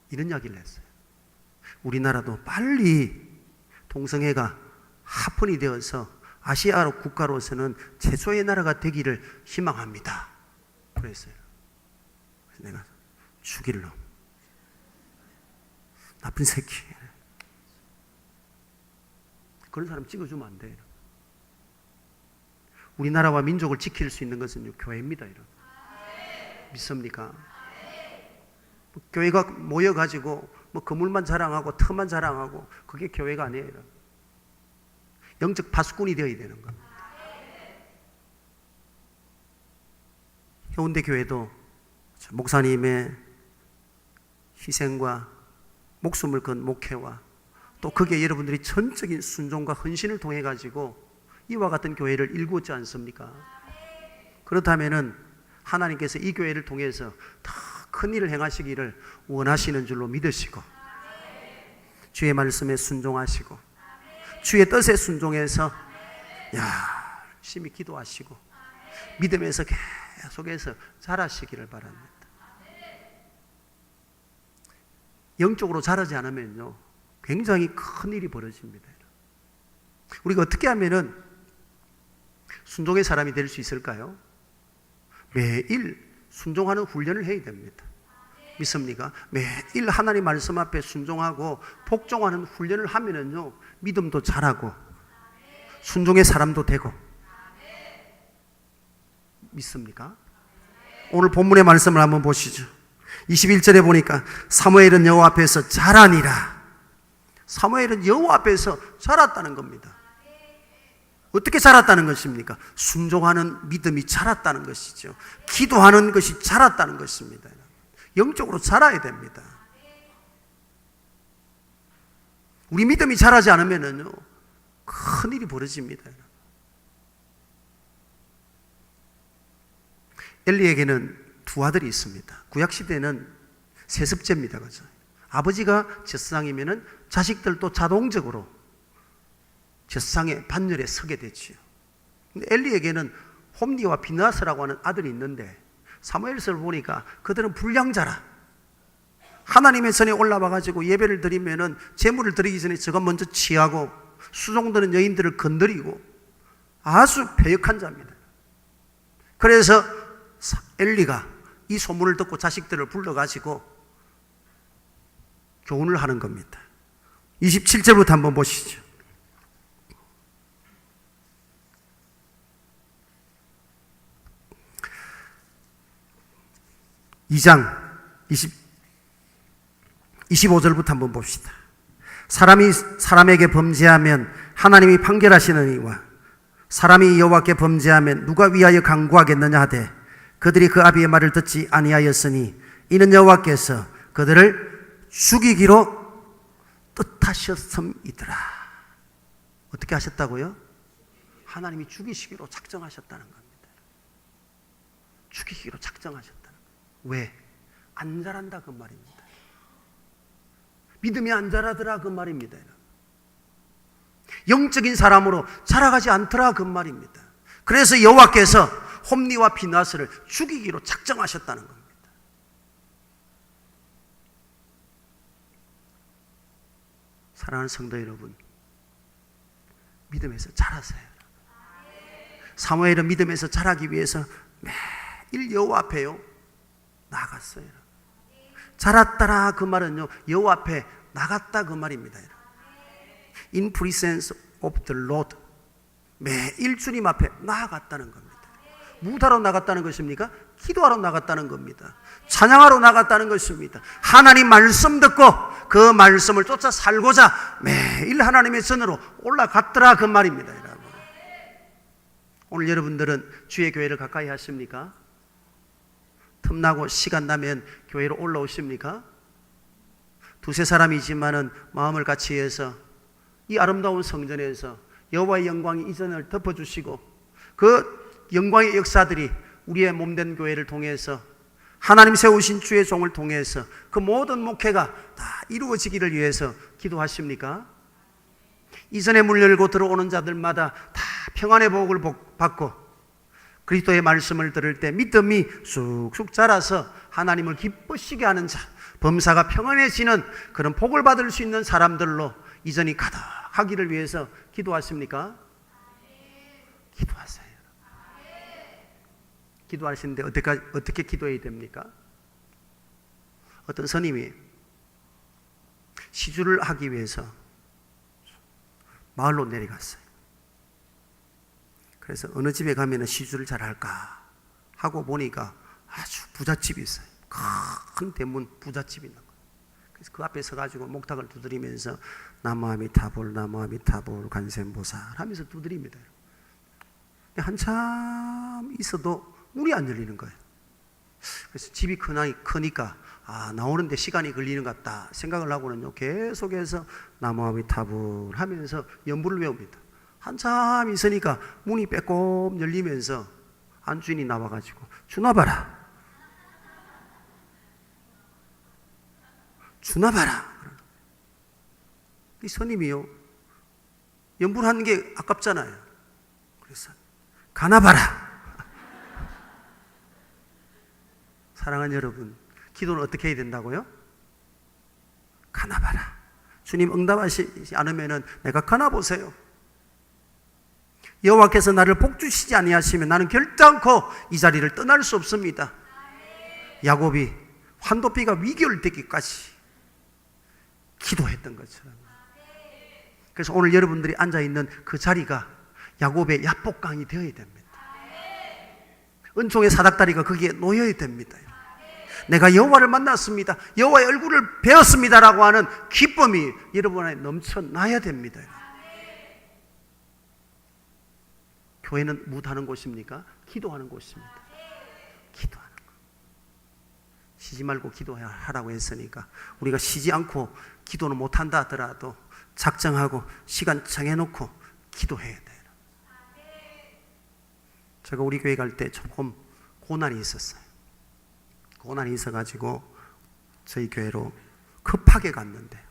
이런 이야기를 했어요. 우리나라도 빨리 동성애가 합헌이 되어서 아시아 국가로서는 최초의 나라가 되기를 희망합니다. 그랬어요. 그래서 내가 죽일 놈, 나쁜 새끼, 그런 사람 찍어주면 안 돼요. 우리나라와 민족을 지킬 수 있는 것은 교회입니다. 여러분. 믿습니까? 교회가 모여가지고 뭐 건물만 자랑하고 터만 자랑하고 그게 교회가 아니에요. 영적 파수꾼이 되어야 되는 겁니다. 해운대 교회도 목사님의 희생과 목숨을 건 목회와 또 거기에 여러분들이 전적인 순종과 헌신을 통해 가지고 이와 같은 교회를 일구었지 않습니까? 그렇다면은 하나님께서 이 교회를 통해서 더 큰 일을 행하시기를 원하시는 줄로 믿으시고 주의 말씀에 순종하시고 주의 뜻에 순종해서 열심히 기도하시고 믿음에서 계속해서 자라시기를 바랍니다. 영적으로 자라지 않으면요 굉장히 큰 일이 벌어집니다. 우리가 어떻게 하면은 순종의 사람이 될 수 있을까요? 매일 순종하는 훈련을 해야 됩니다. 믿습니까? 매일 하나님 말씀 앞에 순종하고 복종하는 훈련을 하면은요 믿음도 자라고 순종의 사람도 되고. 믿습니까? 오늘 본문의 말씀을 한번 보시죠. 21절에 보니까 사무엘은 여호와 앞에서 자라니라. 사무엘은 여호와 앞에서 자랐다는 겁니다. 어떻게 자랐다는 것입니까? 순종하는 믿음이 자랐다는 것이죠. 기도하는 것이 자랐다는 것입니다. 영적으로 자라야 됩니다. 우리 믿음이 자라지 않으면요 큰 일이 벌어집니다. 엘리에게는 두 아들이 있습니다. 구약시대는 세습제입니다. 그죠? 아버지가 제사장이면은 자식들도 자동적으로 제사장의 반열에 서게 되지요. 근데 엘리에게는 홈니와 비나스라고 하는 아들이 있는데 사무엘서를 보니까 그들은 불량자라. 하나님의 전에 올라와 가지고 예배를 드리면은 제물을 드리기 전에 저가 먼저 취하고 수종드는 여인들을 건드리고 아주 패역한 자입니다. 그래서 엘리가 이 소문을 듣고 자식들을 불러가지고 교훈을 하는 겁니다. 27절부터 한번 보시죠. 2장 25절부터 한번 봅시다. 사람이 사람에게 범죄하면 하나님이 판결하시느니와 사람이 여호와께 범죄하면 누가 위하여 강구하겠느냐 하되 그들이 그 아비의 말을 듣지 아니하였으니 이는 여호와께서 그들을 죽이기로 뜻하셨음이더라. 어떻게 하셨다고요? 하나님이 죽이시기로 작정하셨다는 겁니다. 죽이기로 작정하셨다는 거예요. 왜? 안 자란다 그 말입니다. 믿음이 안 자라더라 그 말입니다. 영적인 사람으로 자라가지 않더라 그 말입니다. 그래서 여호와께서 홈니와 비나스를 죽이기로 작정하셨다는 겁니다. 사랑하는 성도 여러분, 믿음에서 자라세요. 사무엘은 믿음에서 자라기 위해서 매일 여호와 앞에요 나갔어요. 자랐다라 그 말은요 여호와 앞에 나갔다 그 말입니다. In presence of the Lord, 매일 주님 앞에 나아갔다는 겁니다. 무엇하러 나갔다는 것입니까? 기도하러 나갔다는 겁니다. 찬양하러 나갔다는 것입니다. 하나님 말씀 듣고 그 말씀을 쫓아 살고자 매일 하나님의 전으로 올라갔더라 그 말입니다. 여러분. 오늘 여러분들은 주의 교회를 가까이 하십니까? 틈나고 시간 나면 교회로 올라오십니까? 두세 사람이지만은 마음을 같이 해서 이 아름다운 성전에서 여호와의 영광이 이 전을 덮어주시고 그 영광의 역사들이 우리의 몸된 교회를 통해서 하나님 세우신 주의 종을 통해서 그 모든 목회가 다 이루어지기를 위해서 기도하십니까? 이전에 문 열고 들어오는 자들마다 다 평안의 복을 받고 그리스도의 말씀을 들을 때 믿음이 쑥쑥 자라서 하나님을 기쁘시게 하는 자, 범사가 평안해지는 그런 복을 받을 수 있는 사람들로 이전이 가득하기를 위해서 기도하십니까? 기도하세요. 기도하시는데 어떻게 기도해야 됩니까? 어떤 스님이 시주를 하기 위해서 마을로 내려갔어요. 그래서 어느 집에 가면 시주를 잘 할까 하고 보니까 아주 부잣집이 있어요. 큰 대문 부잣집이 있는 거예요. 그래서 그 앞에 서가지고 목탁을 두드리면서 나무아미타불 나무아미타불 관세음보살 하면서 두드립니다. 한참 있어도 문이 안 열리는 거예요. 그래서 집이 크니까 나오는데 시간이 걸리는 것 같다 생각을 하고는요, 계속해서 나무아미타불 하면서 연부를 외웁니다. 한참 있으니까 문이 빼꼼 열리면서 안주인이 나와가지고 주나봐라, 주나봐라. 이 스님이요, 연부를 하는 게 아깝잖아요. 그래서 가나봐라. 사랑하는 여러분, 기도는 어떻게 해야 된다고요? 가나봐라. 주님 응답하시지 않으면은 내가 가나보세요. 여호와께서 나를 복주시지 아니하시면 나는 결단코 이 자리를 떠날 수 없습니다. 야곱이 환도비가 위기를 되기까지 기도했던 것처럼. 그래서 오늘 여러분들이 앉아있는 그 자리가 야곱의 야복강이 되어야 됩니다. 은총의 사닥다리가 거기에 놓여야 됩니다. 내가 여호와를 만났습니다, 여호와의 얼굴을 배웠습니다라고 하는 기쁨이 여러분 안에 넘쳐나야 됩니다. 교회는 무엇하는 곳입니까? 기도하는 곳입니다. 기도하는 것. 쉬지 말고 기도하라고 했으니까 우리가 쉬지 않고 기도는 못한다 하더라도 작정하고 시간 정해놓고 기도해야 돼요. 제가 우리 교회 갈 때 조금 고난이 있었어요. 고난이 있어가지고 저희 교회로 급하게 갔는데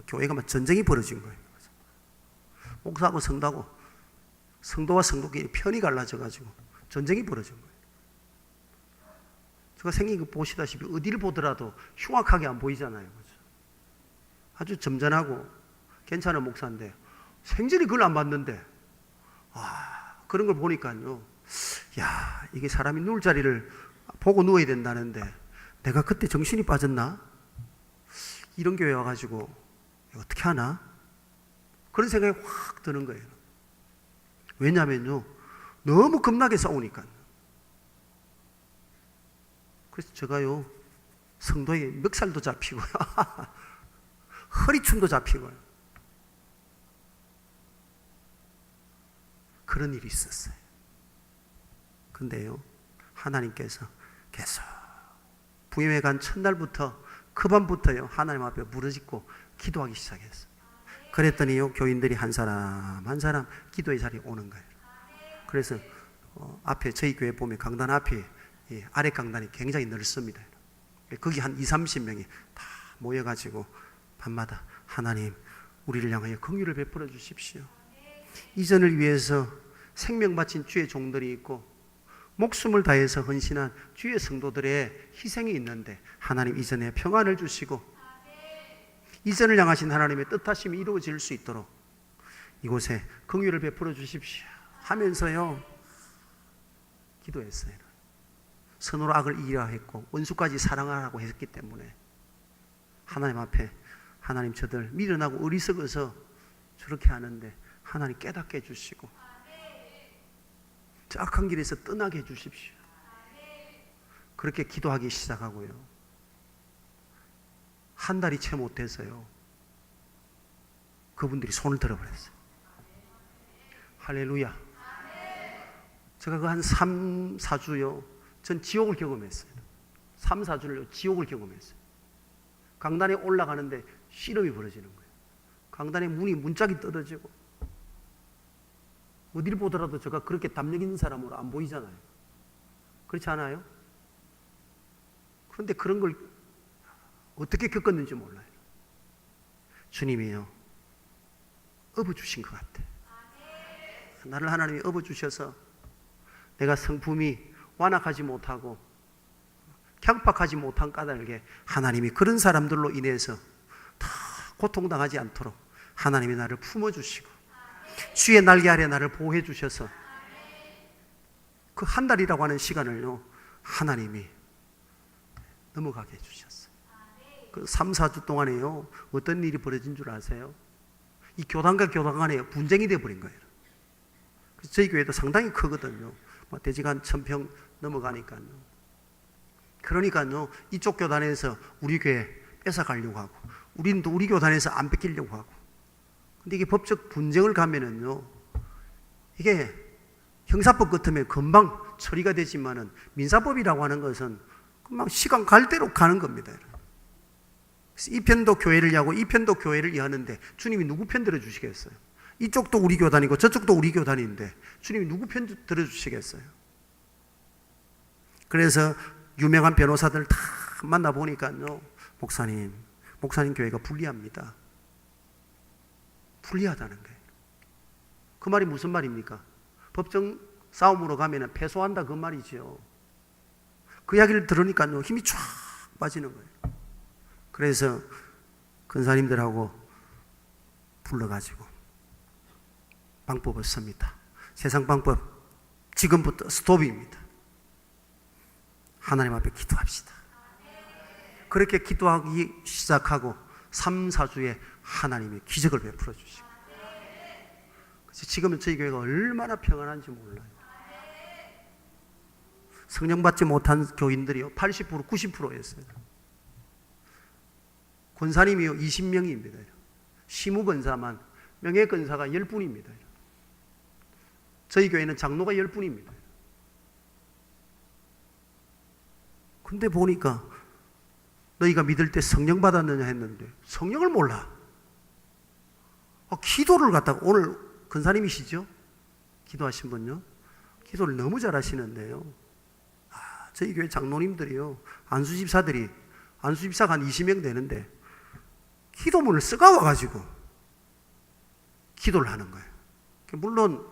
교회가 막 전쟁이 벌어진 거예요. 목사하고 성도와 성도끼리 편이 갈라져가지고 전쟁이 벌어진 거예요. 제가 생긴 거 보시다시피 어디를 보더라도 흉악하게 안 보이잖아요. 아주 점잖하고 괜찮은 목사인데 생전에 그걸 안 봤는데 그런 걸 보니까요, 야, 이게 사람이 누울 자리를 보고 누워야 된다는데 내가 그때 정신이 빠졌나? 이런 교회 와가지고 어떻게 하나? 그런 생각이 확 드는 거예요. 왜냐면요, 너무 겁나게 싸우니까. 그래서 제가요, 성도에게 멱살도 잡히고요, 허리춤도 잡히고요, 그런 일이 있었어요. 근데요, 하나님께서 계속 부임에 간 첫날부터 그 밤부터요, 하나님 앞에 무릎짓고 기도하기 시작했어요. 그랬더니요, 교인들이 한 사람 한 사람 기도의 자리에 오는 거예요. 그래서 앞에 저희 교회 보면 강단 앞에 아래 강단이 굉장히 넓습니다. 거기 한 20-30명이 다 모여가지고 밤마다 하나님, 우리를 향하여 긍휼을 베풀어 주십시오. 이전을 위해서 생명 바친 주의 종들이 있고 목숨을 다해서 헌신한 주의 성도들의 희생이 있는데 하나님, 이전에 평안을 주시고 이전을 향하신 하나님의 뜻하심이 이루어질 수 있도록 이곳에 긍휼을 베풀어 주십시오 하면서요, 기도했어요. 선으로 악을 이기라 했고 원수까지 사랑하라고 했기 때문에 하나님 앞에, 하나님, 저들 미련하고 어리석어서 저렇게 하는데 하나님 깨닫게 해주시고 저 악한 길에서 떠나게 해주십시오. 그렇게 기도하기 시작하고요, 한 달이 채 못해서요, 그분들이 손을 들어버렸어요. 할렐루야. 제가 그 한 3-4주요, 전 지옥을 경험했어요. 3-4주를 지옥을 경험했어요. 강단에 올라가는데 씨름이 벌어지는 거예요. 강단에 문짝이 떨어지고, 어디를 보더라도 제가 그렇게 담력 있는 사람으로 안 보이잖아요. 그렇지 않아요? 그런데 그런 걸 어떻게 겪었는지 몰라요. 주님이요, 업어주신 것 같아. 나를 하나님이 업어주셔서 내가 성품이 완악하지 못하고 격박하지 못한 까닭에 하나님이 그런 사람들로 인해서 다 고통당하지 않도록 하나님이 나를 품어주시고 주의 날개 아래 나를 보호해 주셔서 그 한 달이라고 하는 시간을요, 하나님이 넘어가게 해주셨어요. 그 3-4주 동안에요, 어떤 일이 벌어진 줄 아세요? 이 교단과 교단 간에 분쟁이 되어버린 거예요. 그래서 저희 교회도 상당히 크거든요. 대지간 1000평 넘어가니까요. 그러니까요, 이쪽 교단에서 우리 교회 뺏어가려고 하고 우리는 또 우리 교단에서 안 뺏기려고 하고. 근데 이게 법적 분쟁을 가면은요, 이게 형사법 같으면 금방 처리가 되지만은 민사법이라고 하는 것은 막 시간 갈 대로 가는 겁니다. 그래서 이 편도 교회를 하고 이 편도 교회를 하는데 주님이 누구 편 들어주시겠어요? 이쪽도 우리 교단이고 저쪽도 우리 교단인데 주님이 누구 편 들어주시겠어요? 그래서 유명한 변호사들 다 만나보니까요, 목사님 교회가 불리합니다. 불리하다는 거예요. 그 말이 무슨 말입니까? 법정 싸움으로 가면 패소한다 그 말이죠. 그 이야기를 들으니까요, 힘이 쫙 빠지는 거예요. 그래서 근사님들하고 불러가지고 방법을 씁니다. 세상 방법 지금부터 스톱입니다. 하나님 앞에 기도합시다. 그렇게 기도하기 시작하고 3, 4주에 하나님이 기적을 베풀어 주시고, 지금은 저희 교회가 얼마나 평안한지 몰라요. 성령 받지 못한 교인들이요 80% 90%였어요. 권사님이요 20명입니다. 시무권사만 명예권사가 10분입니다. 저희 교회는 장로가 10분입니다. 근데 보니까 너희가 믿을 때 성령 받았느냐 했는데 성령을 몰라. 기도를 갖다가, 오늘 권사님이시죠? 기도하신 분요? 기도를 너무 잘하시는데요, 저희 교회 장로님들이요, 안수집사가 한 20명 되는데 기도문을 써가 와가지고 기도를 하는 거예요. 물론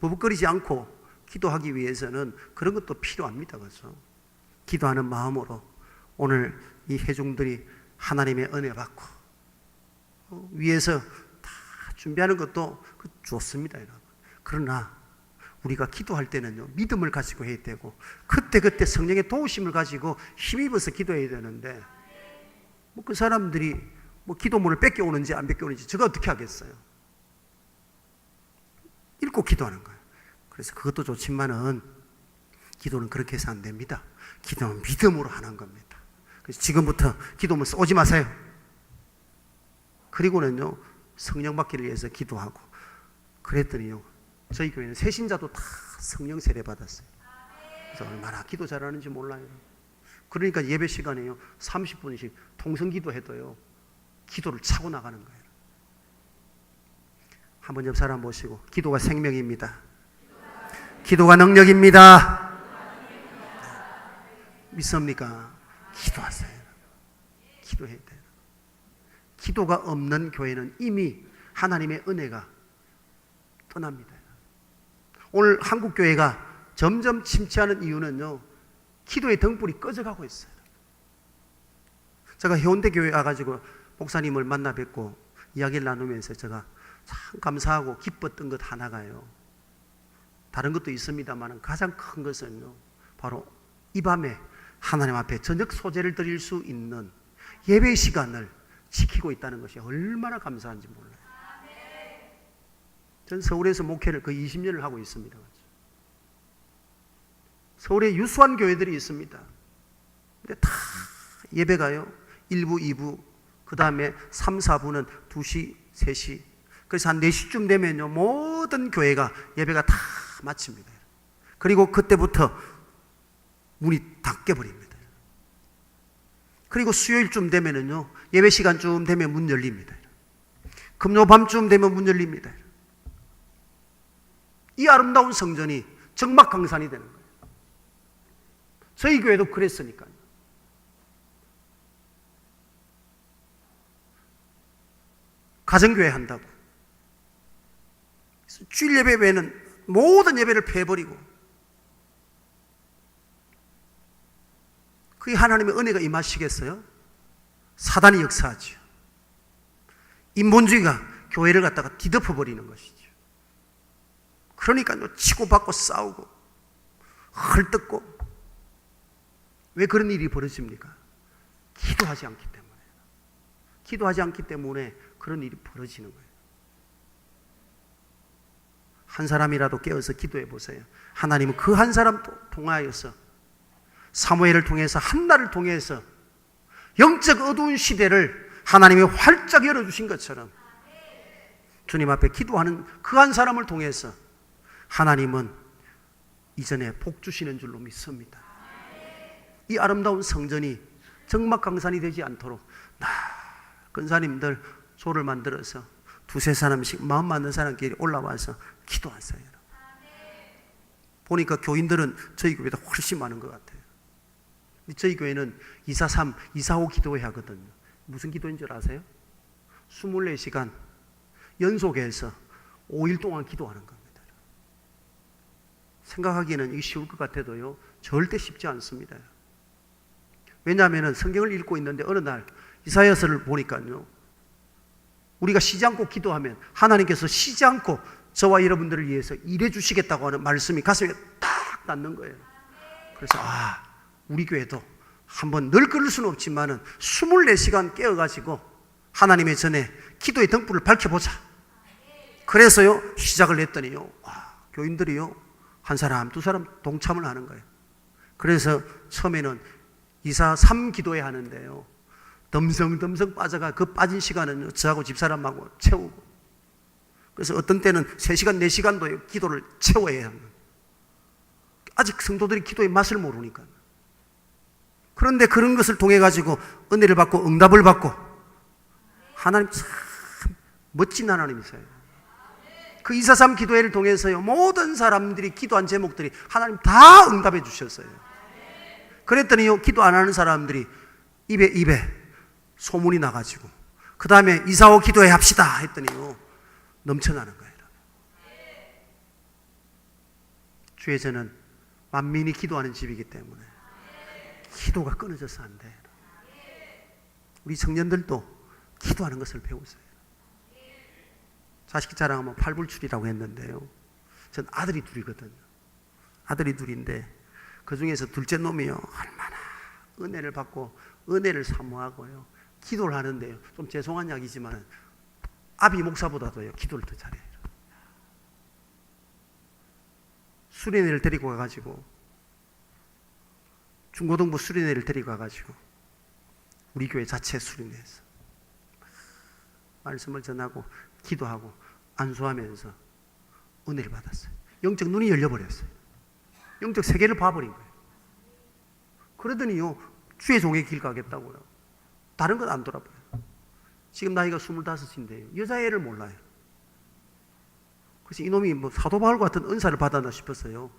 버벅거리지 않고 기도하기 위해서는 그런 것도 필요합니다. 그래서 기도하는 마음으로 오늘 이 회중들이 하나님의 은혜 받고 위에서 다 준비하는 것도 좋습니다, 여러분. 그러나 우리가 기도할 때는요, 믿음을 가지고 해야 되고 그때 성령의 도우심을 가지고 힘입어서 기도해야 되는데, 그 사람들이 기도문을 뺏겨오는지 안 뺏겨오는지 제가 어떻게 하겠어요? 읽고 기도하는 거예요. 그래서 그것도 좋지만은 기도는 그렇게 해서 안 됩니다. 기도는 믿음으로 하는 겁니다. 그래서 지금부터 기도문 쏘지 마세요. 그리고는요, 성령 받기를 위해서 기도하고, 그랬더니요, 저희 교회는 새신자도 다 성령 세례 받았어요. 그래서 얼마나 기도 잘하는지 몰라요. 그러니까 예배 시간에요 30분씩 통성기도 해도요 기도를 차고 나가는 거예요. 한번 옆 사람 보시고, 기도가 생명입니다. 기도가 능력입니다. 믿습니까? 기도하세요. 기도해야 돼요. 기도가 없는 교회는 이미 하나님의 은혜가 떠납니다. 오늘 한국 교회가 점점 침체하는 이유는요, 기도의 등불이 꺼져가고 있어요. 제가 해운대 교회 와가지고 목사님을 만나 뵙고 이야기를 나누면서 제가 참 감사하고 기뻤던 것 하나가요, 다른 것도 있습니다만 가장 큰 것은요, 바로 이 밤에 하나님 앞에 저녁 소재를 드릴 수 있는 예배 시간을 지키고 있다는 것이 얼마나 감사한지 몰라요. 전 서울에서 목회를 거의 20년을 하고 있습니다. 서울에 유수한 교회들이 있습니다. 근데 다 예배가요 1부, 2부, 그 다음에 3, 4부는 2시, 3시, 그래서 한 4시쯤 되면요 모든 교회가 예배가 다 마칩니다. 그리고 그때부터 문이 닫혀버립니다. 그리고 수요일쯤 되면은요 예배 시간쯤 되면 문 열립니다. 금요 밤쯤 되면 문 열립니다. 이 아름다운 성전이 적막강산이 되는 거예요. 저희 교회도 그랬으니까요. 가정교회 한다고 주일 예배 외에는 모든 예배를 패버리고, 그게 하나님의 은혜가 임하시겠어요? 사단이 역사하죠. 인본주의가 교회를 갖다가 뒤덮어버리는 것이죠. 그러니까 치고받고 싸우고 헐뜯고. 왜 그런 일이 벌어집니까? 기도하지 않기 때문에. 기도하지 않기 때문에 그런 일이 벌어지는 거예요. 한 사람이라도 깨어서 기도해 보세요. 하나님은 그 한 사람 통하여서, 사무엘을 통해서, 한나를 통해서 영적 어두운 시대를 하나님이 활짝 열어주신 것처럼 주님 앞에 기도하는 그 한 사람을 통해서 하나님은 이전에 복 주시는 줄로 믿습니다. 이 아름다운 성전이 적막강산이 되지 않도록 근사님들 조를 만들어서 두세 사람씩 마음 맞는 사람끼리 올라와서 기도하세요. 보니까 교인들은 저희 교회보다 훨씬 많은 것 같아요. 저희 교회는 243, 245 기도회 하거든요. 무슨 기도인 줄 아세요? 24시간 연속해서 5일 동안 기도하는 겁니다. 생각하기에는 이게 쉬울 것 같아도요, 절대 쉽지 않습니다. 왜냐하면 성경을 읽고 있는데 어느 날 이사야서를 보니까요, 우리가 쉬지 않고 기도하면 하나님께서 쉬지 않고 저와 여러분들을 위해서 일해 주시겠다고 하는 말씀이 가슴에 딱 닿는 거예요. 그래서 우리 교회도 한번 늘 그럴 수는 없지만은 24시간 깨어가지고 하나님의 전에 기도의 등불을 밝혀보자. 그래서요 시작을 했더니요, 교인들이요 한 사람 두 사람 동참을 하는 거예요. 그래서 처음에는 243 기도회 하는데요, 덤성덤성 빠져가 그 빠진 시간은 저하고 집사람하고 채우고, 그래서 어떤 때는 3시간 4시간도 기도를 채워야 합니다. 아직 성도들이 기도의 맛을 모르니까. 그런데 그런 것을 통해 가지고 은혜를 받고 응답을 받고, 하나님 참 멋진 하나님이세요. 그 243 기도회를 통해서요 모든 사람들이 기도한 제목들이 하나님 다 응답해 주셨어요. 그랬더니요 기도 안 하는 사람들이 입에 소문이 나가지고 그 다음에 245 기도회 합시다 했더니요 넘쳐나는 거예요. 주의 저는 만민이 기도하는 집이기 때문에 기도가 끊어져서 안 돼요. 우리 청년들도 기도하는 것을 배우세요. 자식 자랑하면 팔불출이라고 했는데요, 전 아들이 둘이거든요. 아들이 둘인데 그 중에서 둘째 놈이요 얼마나 은혜를 받고 은혜를 사모하고요 기도를 하는데요, 좀 죄송한 이야기지만 아비 목사보다도요 기도를 더 잘해요. 수련회를 데리고 가가지고, 중고등부 수련회를 데리고 가가지고 우리 교회 자체 수련회에서 말씀을 전하고 기도하고 안수하면서 은혜를 받았어요. 영적 눈이 열려버렸어요. 영적 세계를 봐버린 거예요. 그러더니요 주의 종의 길 가겠다고요. 다른 건 안 돌아봐요. 지금 나이가 25인데요 여자애를 몰라요. 그래서 이놈이 뭐 사도 바울 같은 은사를 받았나 싶었어요.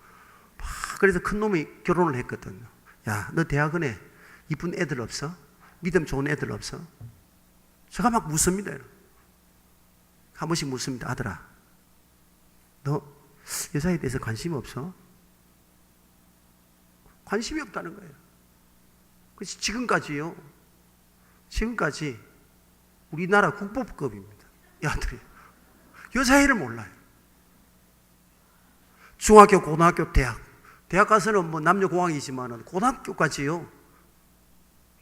그래서 큰 놈이 결혼을 했거든요. 야, 너 대학원에 이쁜 애들 없어? 믿음 좋은 애들 없어? 제가 막 묻습니다. 한 번씩 묻습니다. 아들아, 너 여자에 대해서 관심이 없어? 관심이 없다는 거예요. 그래서 지금까지 우리나라 국보급입니다. 야들이 여자애를 몰라요. 중학교, 고등학교, 대학 가서는 뭐 남녀 공학이지만 고등학교까지요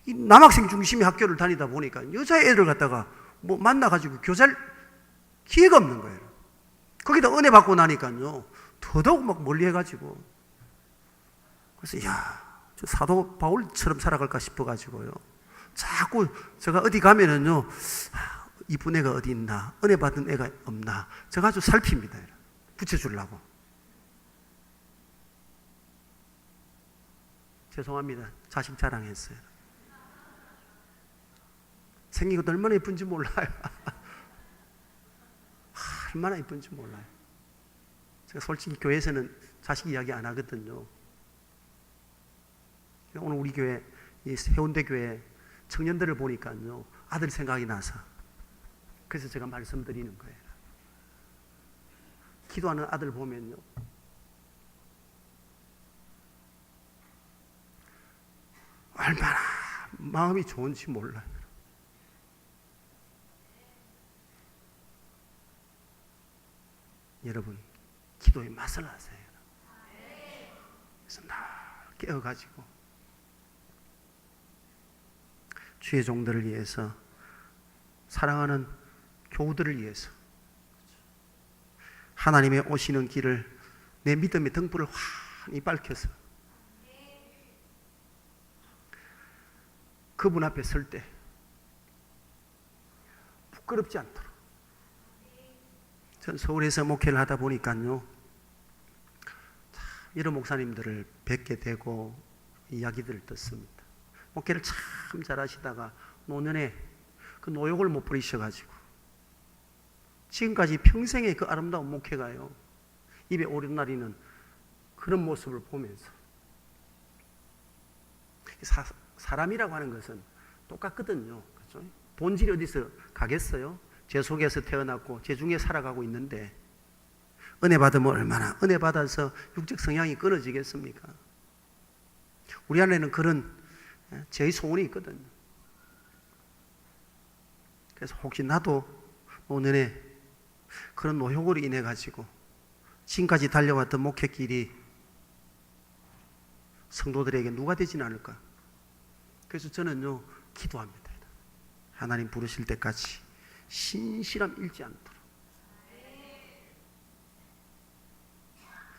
이 남학생 중심의 학교를 다니다 보니까 여자애들 갖다가 뭐 만나가지고 교제할 기회가 없는 거예요. 거기다 은혜 받고 나니까요 더더욱 막 멀리 해가지고, 그래서 저 사도 바울처럼 살아갈까 싶어가지고요 자꾸 제가 어디 가면은요 이쁜 애가 어디 있나, 은혜 받은 애가 없나 제가 아주 살핍니다. 붙여주려고. 죄송합니다. 자식 자랑했어요. 생긴 것도 얼마나 예쁜지 몰라요. 얼마나 예쁜지 몰라요. 제가 솔직히 교회에서는 자식 이야기 안 하거든요. 오늘 우리 교회, 이 해운대 교회 청년들을 보니까요 아들 생각이 나서 그래서 제가 말씀드리는 거예요. 기도하는 아들 보면요 얼마나 마음이 좋은지 몰라요. 여러분 기도의 맛을 아세요. 그래서 날 깨어가지고 주의 종들을 위해서, 사랑하는 교우들을 위해서 하나님의 오시는 길을 내 믿음의 등불을 환히 밝혀서 그분 앞에 설 때 부끄럽지 않도록. 전 서울에서 목회를 하다 보니까요 이런 목사님들을 뵙게 되고 이야기들을 듣습니다. 목회를 참 잘하시다가 노년에 그 노욕을 못 버리셔가지고 지금까지 평생의 그 아름다운 목회가요 입에 오르나리는 그런 모습을 보면서 사람이라고 하는 것은 똑같거든요. 그렇죠? 본질이 어디서 가겠어요? 제 속에서 태어났고 제 중에 살아가고 있는데 은혜 받으면 얼마나 은혜 받아서 육적 성향이 끊어지겠습니까? 우리 안에는 그런 죄의 소원이 있거든요. 그래서 혹시 나도 오늘에 그런 노역으로 인해 가지고 지금까지 달려왔던 목회길이 성도들에게 누가 되지는 않을까? 그래서 저는요 기도합니다. 하나님 부르실 때까지 신실함 잃지 않도록.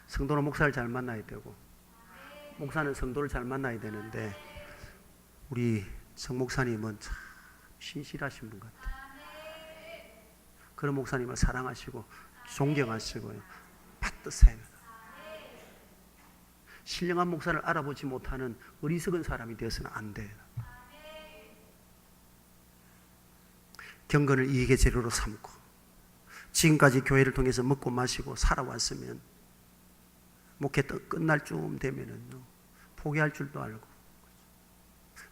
성도는 목사를 잘 만나야 되고 목사는 성도를 잘 만나야 되는데 우리 정 목사님은 참 신실하신 분 같아요. 그런 목사님을 사랑하시고 존경하시고요 받드세요. 신령한 목사를 알아보지 못하는 어리석은 사람이 되어서는 안 돼요. 경건을 이익의 재료로 삼고 지금까지 교회를 통해서 먹고 마시고 살아왔으면 목회 끝날 쯤 되면은요 포기할 줄도 알고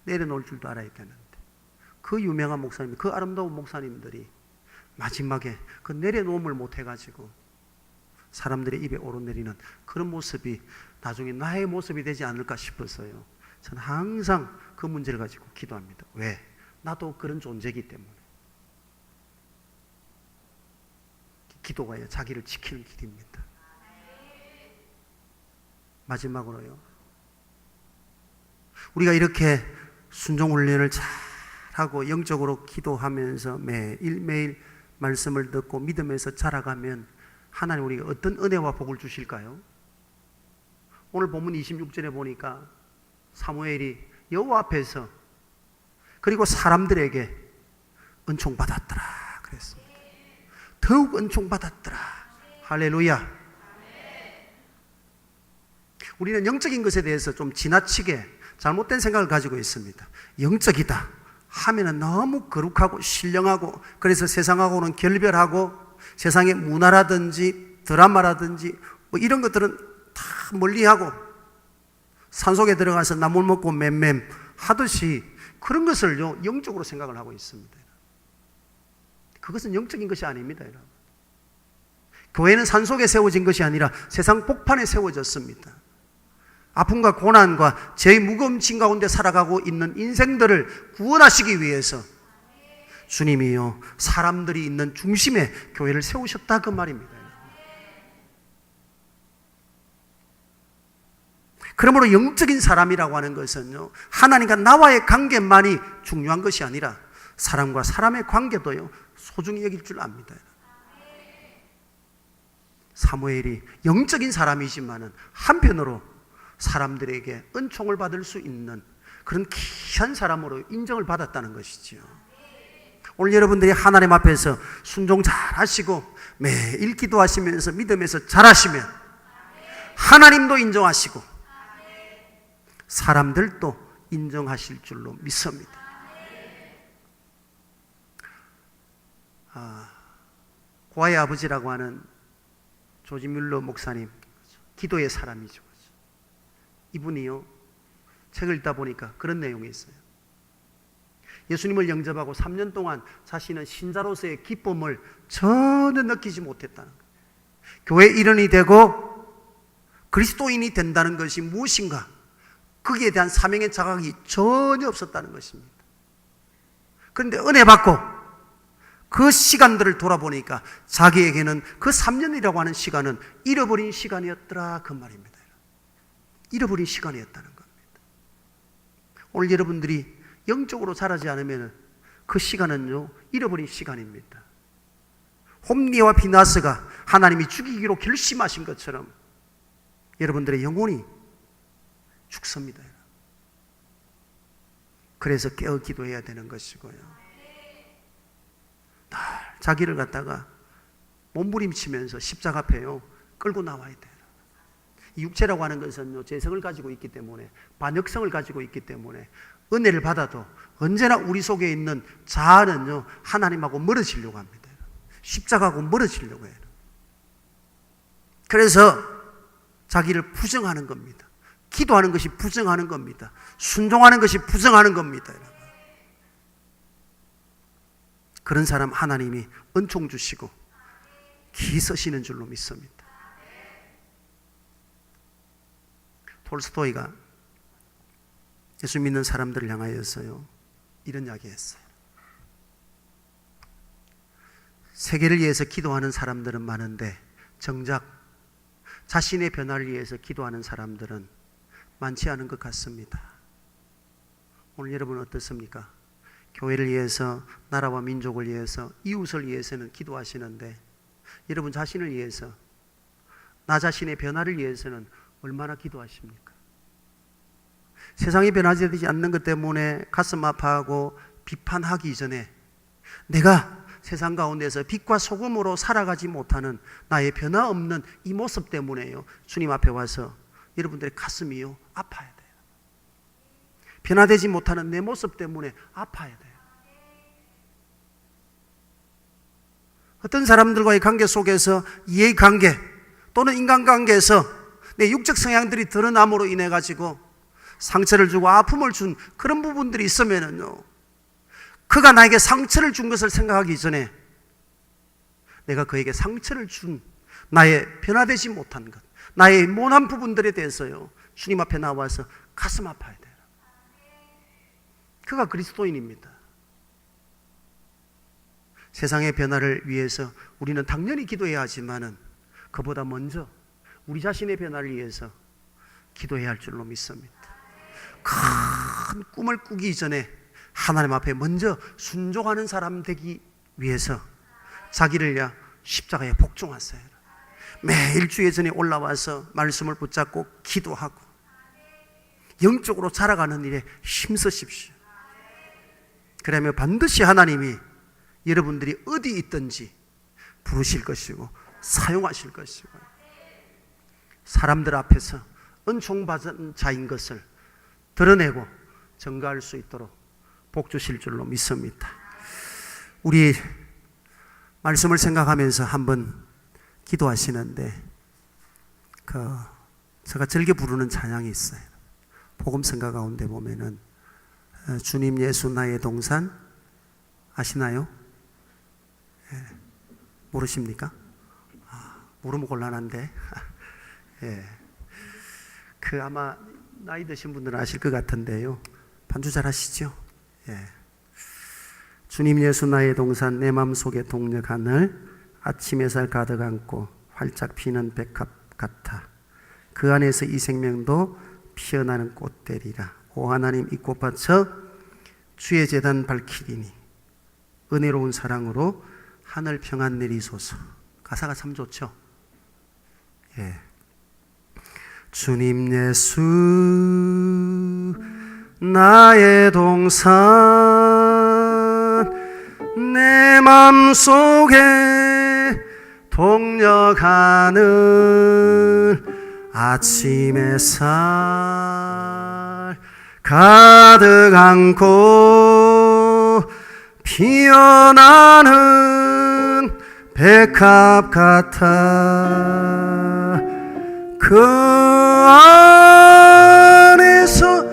내려놓을 줄도 알아야 되는데 그 유명한 목사님, 그 아름다운 목사님들이 마지막에 그 내려놓음을 못 해가지고 사람들의 입에 오르내리는 그런 모습이 나중에 나의 모습이 되지 않을까 싶어서요 저는 항상 그 문제를 가지고 기도합니다. 왜? 나도 그런 존재이기 때문에. 기도가요 자기를 지키는 길입니다. 마지막으로요 우리가 이렇게 순종훈련을 잘하고 영적으로 기도하면서 매일매일 말씀을 듣고 믿음에서 자라가면 하나님 우리가 어떤 은혜와 복을 주실까요? 오늘 본문 26절에 보니까 사무엘이 여호와 앞에서 그리고 사람들에게 은총 받았더라 그랬습니다. 더욱 은총 받았더라. 할렐루야. 우리는 영적인 것에 대해서 좀 지나치게 잘못된 생각을 가지고 있습니다. 영적이다 하면은 너무 거룩하고 신령하고 그래서 세상하고는 결별하고 세상의 문화라든지 드라마라든지 뭐 이런 것들은 다 멀리하고 산속에 들어가서 나물 먹고 맴맴 하듯이 그런 것을요 영적으로 생각을 하고 있습니다. 그것은 영적인 것이 아닙니다. 여러분. 교회는 산속에 세워진 것이 아니라 세상 복판에 세워졌습니다. 아픔과 고난과 죄의 무거운 짐 가운데 살아가고 있는 인생들을 구원하시기 위해서 주님이요 사람들이 있는 중심에 교회를 세우셨다 그 말입니다. 그러므로 영적인 사람이라고 하는 것은요 하나님과 나와의 관계만이 중요한 것이 아니라 사람과 사람의 관계도요 소중히 여길 줄 압니다. 사무엘이 영적인 사람이지만은 한편으로 사람들에게 은총을 받을 수 있는 그런 귀한 사람으로 인정을 받았다는 것이지요. 오늘 여러분들이 하나님 앞에서 순종 잘 하시고 매일 기도하시면서 믿음에서 잘 하시면 하나님도 인정하시고 사람들도 인정하실 줄로 믿습니다. 고아의 아버지라고 하는 조지 뮬러 목사님, 기도의 사람이죠. 이분이요 책을 읽다 보니까 그런 내용이 있어요. 예수님을 영접하고 3년 동안 자신은 신자로서의 기쁨을 전혀 느끼지 못했다는 거예요. 교회 일원이 되고 그리스도인이 된다는 것이 무엇인가 거기에 대한 사명의 자각이 전혀 없었다는 것입니다. 그런데 은혜 받고 그 시간들을 돌아보니까 자기에게는 그 3년이라고 하는 시간은 잃어버린 시간이었더라 그 말입니다. 잃어버린 시간이었다는 겁니다. 오늘 여러분들이 영적으로 자라지 않으면 그 시간은요 잃어버린 시간입니다. 홈리와 비나스가 하나님이 죽이기로 결심하신 것처럼 여러분들의 영혼이 죽습니다. 그래서 깨어 기도해야 되는 것이고요. 늘 자기를 갖다가 몸부림치면서 십자가 앞에요 끌고 나와야 돼요. 육체라고 하는 것은 재성을 가지고 있기 때문에, 반역성을 가지고 있기 때문에 은혜를 받아도 언제나 우리 속에 있는 자아는요 하나님하고 멀어지려고 합니다. 십자가하고 멀어지려고 해요. 그래서 자기를 부정하는 겁니다. 기도하는 것이 부정하는 겁니다. 순종하는 것이 부정하는 겁니다. 그런 사람 하나님이 은총 주시고 기 쓰시는 줄로 믿습니다. 톨스토이가 예수 믿는 사람들을 향하여서요 이런 이야기 했어요. 세계를 위해서 기도하는 사람들은 많은데 정작 자신의 변화를 위해서 기도하는 사람들은 많지 않은 것 같습니다. 오늘 여러분 어떻습니까? 교회를 위해서, 나라와 민족을 위해서, 이웃을 위해서는 기도하시는데 여러분 자신을 위해서, 나 자신의 변화를 위해서는 얼마나 기도하십니까? 세상이 변화되지 않는 것 때문에 가슴 아파하고 비판하기 전에 내가 세상 가운데서 빛과 소금으로 살아가지 못하는 나의 변화없는 이 모습 때문에요 주님 앞에 와서 여러분들의 가슴이요 아파야 돼요. 변화되지 못하는 내 모습 때문에 아파야 돼요. 어떤 사람들과의 관계 속에서 이해관계 또는 인간관계에서 내 육적 성향들이 드러남으로 인해 가지고 상처를 주고 아픔을 준 그런 부분들이 있으면은요, 그가 나에게 상처를 준 것을 생각하기 전에 내가 그에게 상처를 준 나의 변화되지 못한 것, 나의 모난 부분들에 대해서요 주님 앞에 나와서 가슴 아파야 돼요. 그가 그리스도인입니다. 세상의 변화를 위해서 우리는 당연히 기도해야 하지만은 그보다 먼저 우리 자신의 변화를 위해서 기도해야 할 줄로 믿습니다. 큰 꿈을 꾸기 전에 하나님 앞에 먼저 순종하는 사람 되기 위해서 자기를 위해 십자가에 복종하세요. 매일 주의 전에 올라와서 말씀을 붙잡고 기도하고 영적으로 자라가는 일에 힘쓰십시오. 그러면 반드시 하나님이 여러분들이 어디 있든지 부르실 것이고 사용하실 것이고 사람들 앞에서 은총받은 자인 것을 드러내고 증거할 수 있도록 복 주실 줄로 믿습니다. 우리 말씀을 생각하면서 한번 기도하시는데 제가 즐겨 부르는 찬양이 있어요. 복음성가 가운데 보면은 주님 예수 나의 동산 아시나요? 예. 모르십니까? 모르면 곤란한데 예. 아마 나이 드신 분들은 아실 것 같은데요 반주 잘 하시죠? 예. 주님 예수 나의 동산 내 맘속에 동력 하늘 아침 햇살 가득 안고 활짝 피는 백합 같아 그 안에서 이 생명도 피어나는 꽃되리라. 오 하나님 이 꽃밭에 주의 제단 밝히리니 은혜로운 사랑으로 하늘 평안 내리소서. 가사가 참 좋죠? 예. 주님 예수 나의 동산 내 맘속에 동력하는 아침 햇살 가득 안고 피어나는 백합 같아 그 안에서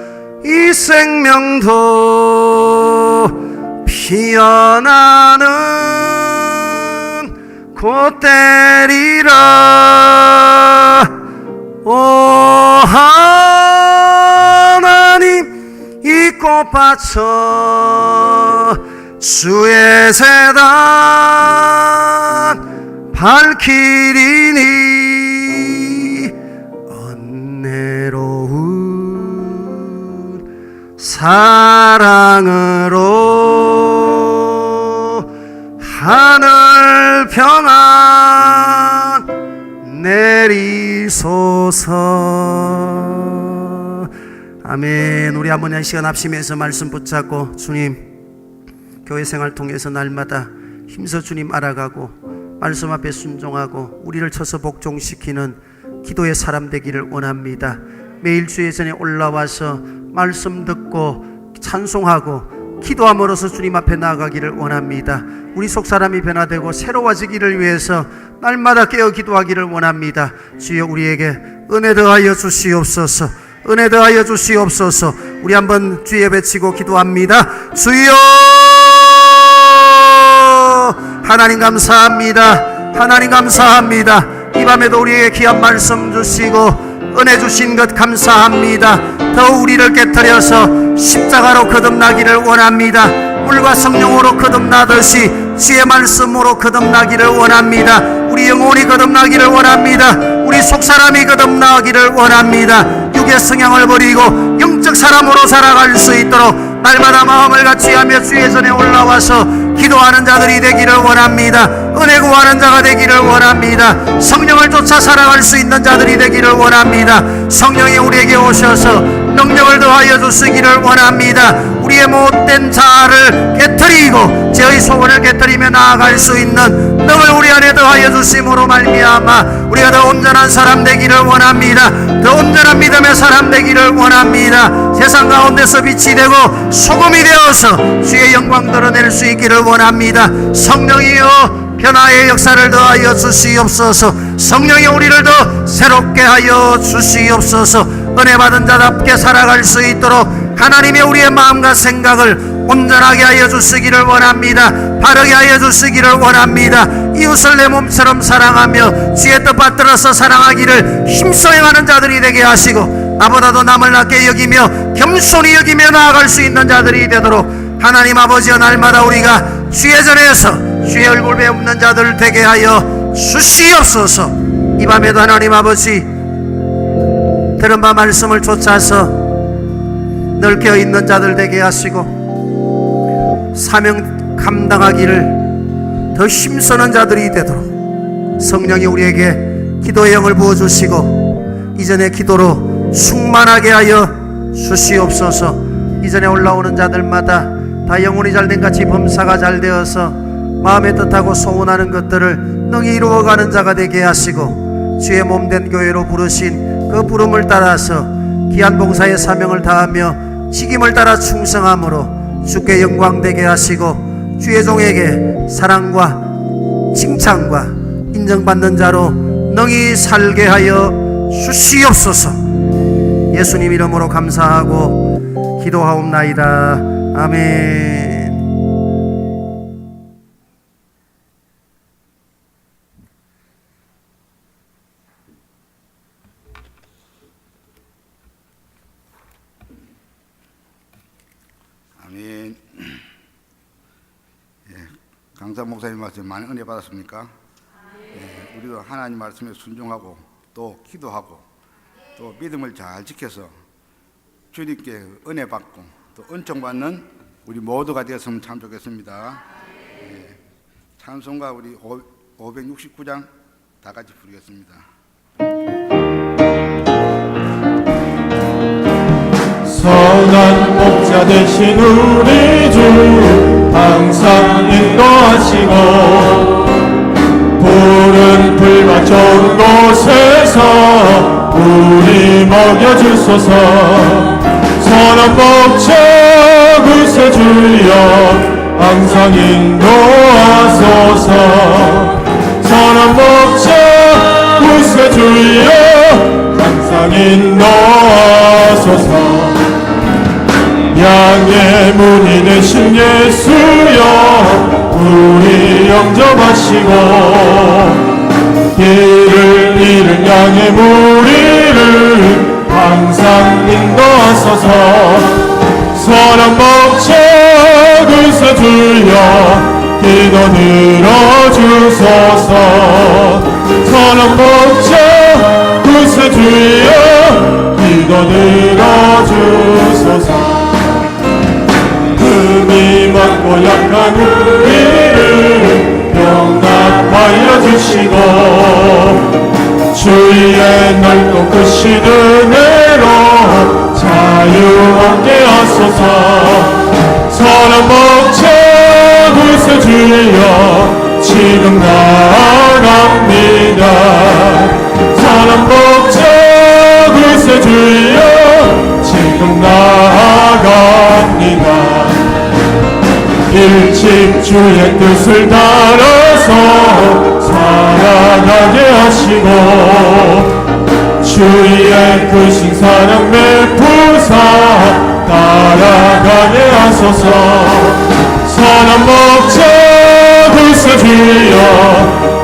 이 생명도 피어나는 꽃되리라. 오 하나님 이 꽃밭에 주의 제단 밝히리니 은혜로운 사랑으로 하늘 평안 내리소서. 아멘. 우리 한번 한 시간 합심해서 말씀 붙잡고 주님 교회 생활 통해서 날마다 힘써 주님 알아가고 말씀 앞에 순종하고 우리를 쳐서 복종시키는 기도의 사람 되기를 원합니다. 매일 주의 전에 올라와서 말씀 듣고 찬송하고 기도함으로써 주님 앞에 나아가기를 원합니다. 우리 속사람이 변화되고 새로워지기를 위해서 날마다 깨어 기도하기를 원합니다. 주여 우리에게 은혜 더하여 주시옵소서. 은혜 더하여 주시옵소서. 우리 한번 주여 외치고 기도합니다. 주여 하나님 감사합니다. 하나님 감사합니다. 이 밤에도 우리에게 귀한 말씀 주시고 은혜 주신 것 감사합니다. 더 우리를 깨뜨려서 십자가로 거듭나기를 원합니다. 물과 성령으로 거듭나듯이 주의 말씀으로 거듭나기를 원합니다. 우리 영혼이 거듭나기를 원합니다. 우리 속사람이 거듭나기를 원합니다. 육의 성향을 버리고 영적 사람으로 살아갈 수 있도록 날마다 마음을 같이 하며 주의 전에 올라와서 기도하는 자들이 되기를 원합니다. 은혜 구하는 자가 되기를 원합니다. 성령을 쫓아 살아갈 수 있는 자들이 되기를 원합니다. 성령이 우리에게 오셔서 능력을 더하여 주시기를 원합니다. 우리의 못된 자아를 깨트리고 죄의 소원을 깨트리며 나아갈 수 있는 능을 우리 안에 더하여 주심으로 말미암아 우리가 더 온전한 사람 되기를 원합니다. 더 온전한 믿음의 사람 되기를 원합니다. 세상 가운데서 빛이 되고 소금이 되어서 주의 영광 드러낼 수 있기를 원합니다. 성령이여 변화의 역사를 더하여 주시옵소서. 성령이 우리를 더 새롭게 하여 주시옵소서. 은혜 받은 자답게 살아갈 수 있도록 하나님의 우리의 마음과 생각을 온전하게 하여 주시기를 원합니다. 바르게 하여 주시기를 원합니다. 이웃을 내 몸처럼 사랑하며 주의 뜻 받들어서 사랑하기를 힘써 행하는 자들이 되게 하시고 나보다도 남을 낮게 여기며 겸손히 여기며 나아갈 수 있는 자들이 되도록 하나님 아버지여 날마다 우리가 주의 전에서 주의 얼굴 배우는 자들 되게 하여 주시옵소서. 이 밤에도 하나님 아버지 들은 바 말씀을 쫓아서 늘 깨어있는 자들 되게 하시고 사명 감당하기를 더 힘쓰는 자들이 되도록 성령이 우리에게 기도의 영을 부어주시고 이전의 기도로 충만하게 하여 주시옵소서. 이전에 올라오는 자들마다 다 영혼이 잘된 같이 범사가 잘 되어서 마음에 뜻하고 소원하는 것들을 능히 이루어가는 자가 되게 하시고 주의 몸된 교회로 부르신 그 부름을 따라서 귀한 봉사의 사명을 다하며 직임을 따라 충성함으로 주께 영광 되게 하시고 주의 종에게 사랑과 칭찬과 인정받는 자로 능히 살게 하여 주시옵소서. 예수님 이름으로 감사하고 기도하옵나이다. 아멘. 아멘. 강사 목사님 말씀 많이 은혜 받았습니까? 우리도 하나님 말씀에 순종하고 또 기도하고 또 믿음을 잘 지켜서 주님께 은혜 받고 또 은총 받는 우리 모두가 되었으면 참 좋겠습니다. 찬송가 우리 569장 다 같이 부르겠습니다. 선한 목자 되신 우리 주 항상 인도하시고 푸른 풀과 좋은 곳에서 우리 먹여주소서. 선한 목자 구세주여 항상 인도하소서. 선한 목자 구세주여 항상 인도하소서. 양의 문이 되신 예수여 우리 영접하시고 길을 잃은 양의 무리를 항상 인도하소서. 선한 목자 구세주여 기도 들어주소서. 선한 목자 구세주여 기도 들어주소서. 흠이 많고 약한 우리를 용납하여 주시고 주의 넓고 크신 은혜로 자유하게 하소서. 선한 목자 구세주여 지금 나아갑니다. 선한 선한 목자 구세주여 지금 나아갑니다. 일찍 주의 뜻을 따라서 살아가게 하시고 주의 크신 사랑 베푸사 따라가게 하소서. 선한 목자 구세주여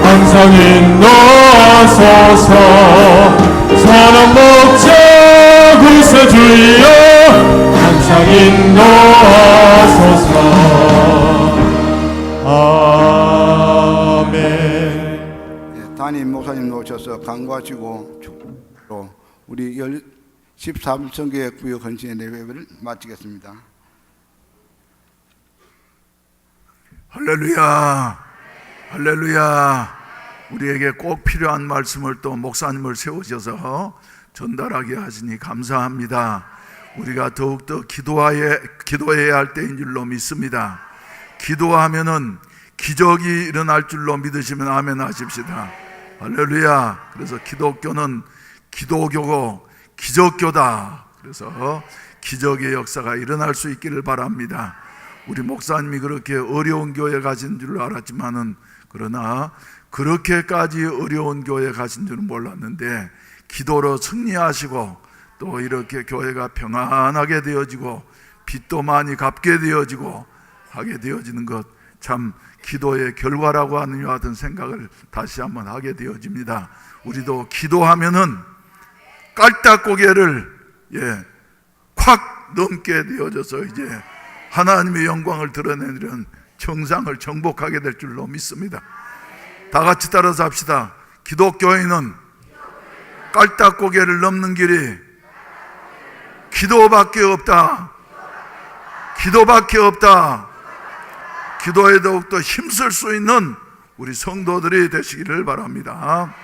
항상 인도하소서. 선한 목자 구세주여 항상 인도하소서. 아멘. 담임 목사님 오셔서 강구하시고 축복으로 우리 13선교회 구역 헌신의 예배를 마치겠습니다. 할렐루야, 할렐루야. 우리에게 꼭 필요한 말씀을 또 목사님을 세우셔서 전달하게 하시니 감사합니다. 우리가 더욱더 기도해야 할 때인 줄로 믿습니다. 기도하면은 기적이 일어날 줄로 믿으시면 아멘 하십시다. 할렐루야. 그래서 기독교는 기도교고 기적교다. 그래서 기적의 역사가 일어날 수 있기를 바랍니다. 우리 목사님이 그렇게 어려운 교회 가신 줄 알았지만은 그러나 그렇게까지 어려운 교회 가신 줄은 몰랐는데 기도로 승리하시고 또 이렇게 교회가 평안하게 되어지고 빚도 많이 갚게 되어지고 하게 되어지는 것 참 기도의 결과라고 하는 이와 같은 생각을 다시 한번 하게 되어집니다. 우리도 기도하면은 깔딱고개를 콱 넘게 되어져서 이제 하나님의 영광을 드러내는 정상을 정복하게 될 줄로 믿습니다. 다 같이 따라서 합시다. 기독교인은 깔딱고개를 넘는 길이 기도밖에 없다. 기도밖에 없다. 기도에 더욱더 힘쓸 수 있는 우리 성도들이 되시기를 바랍니다.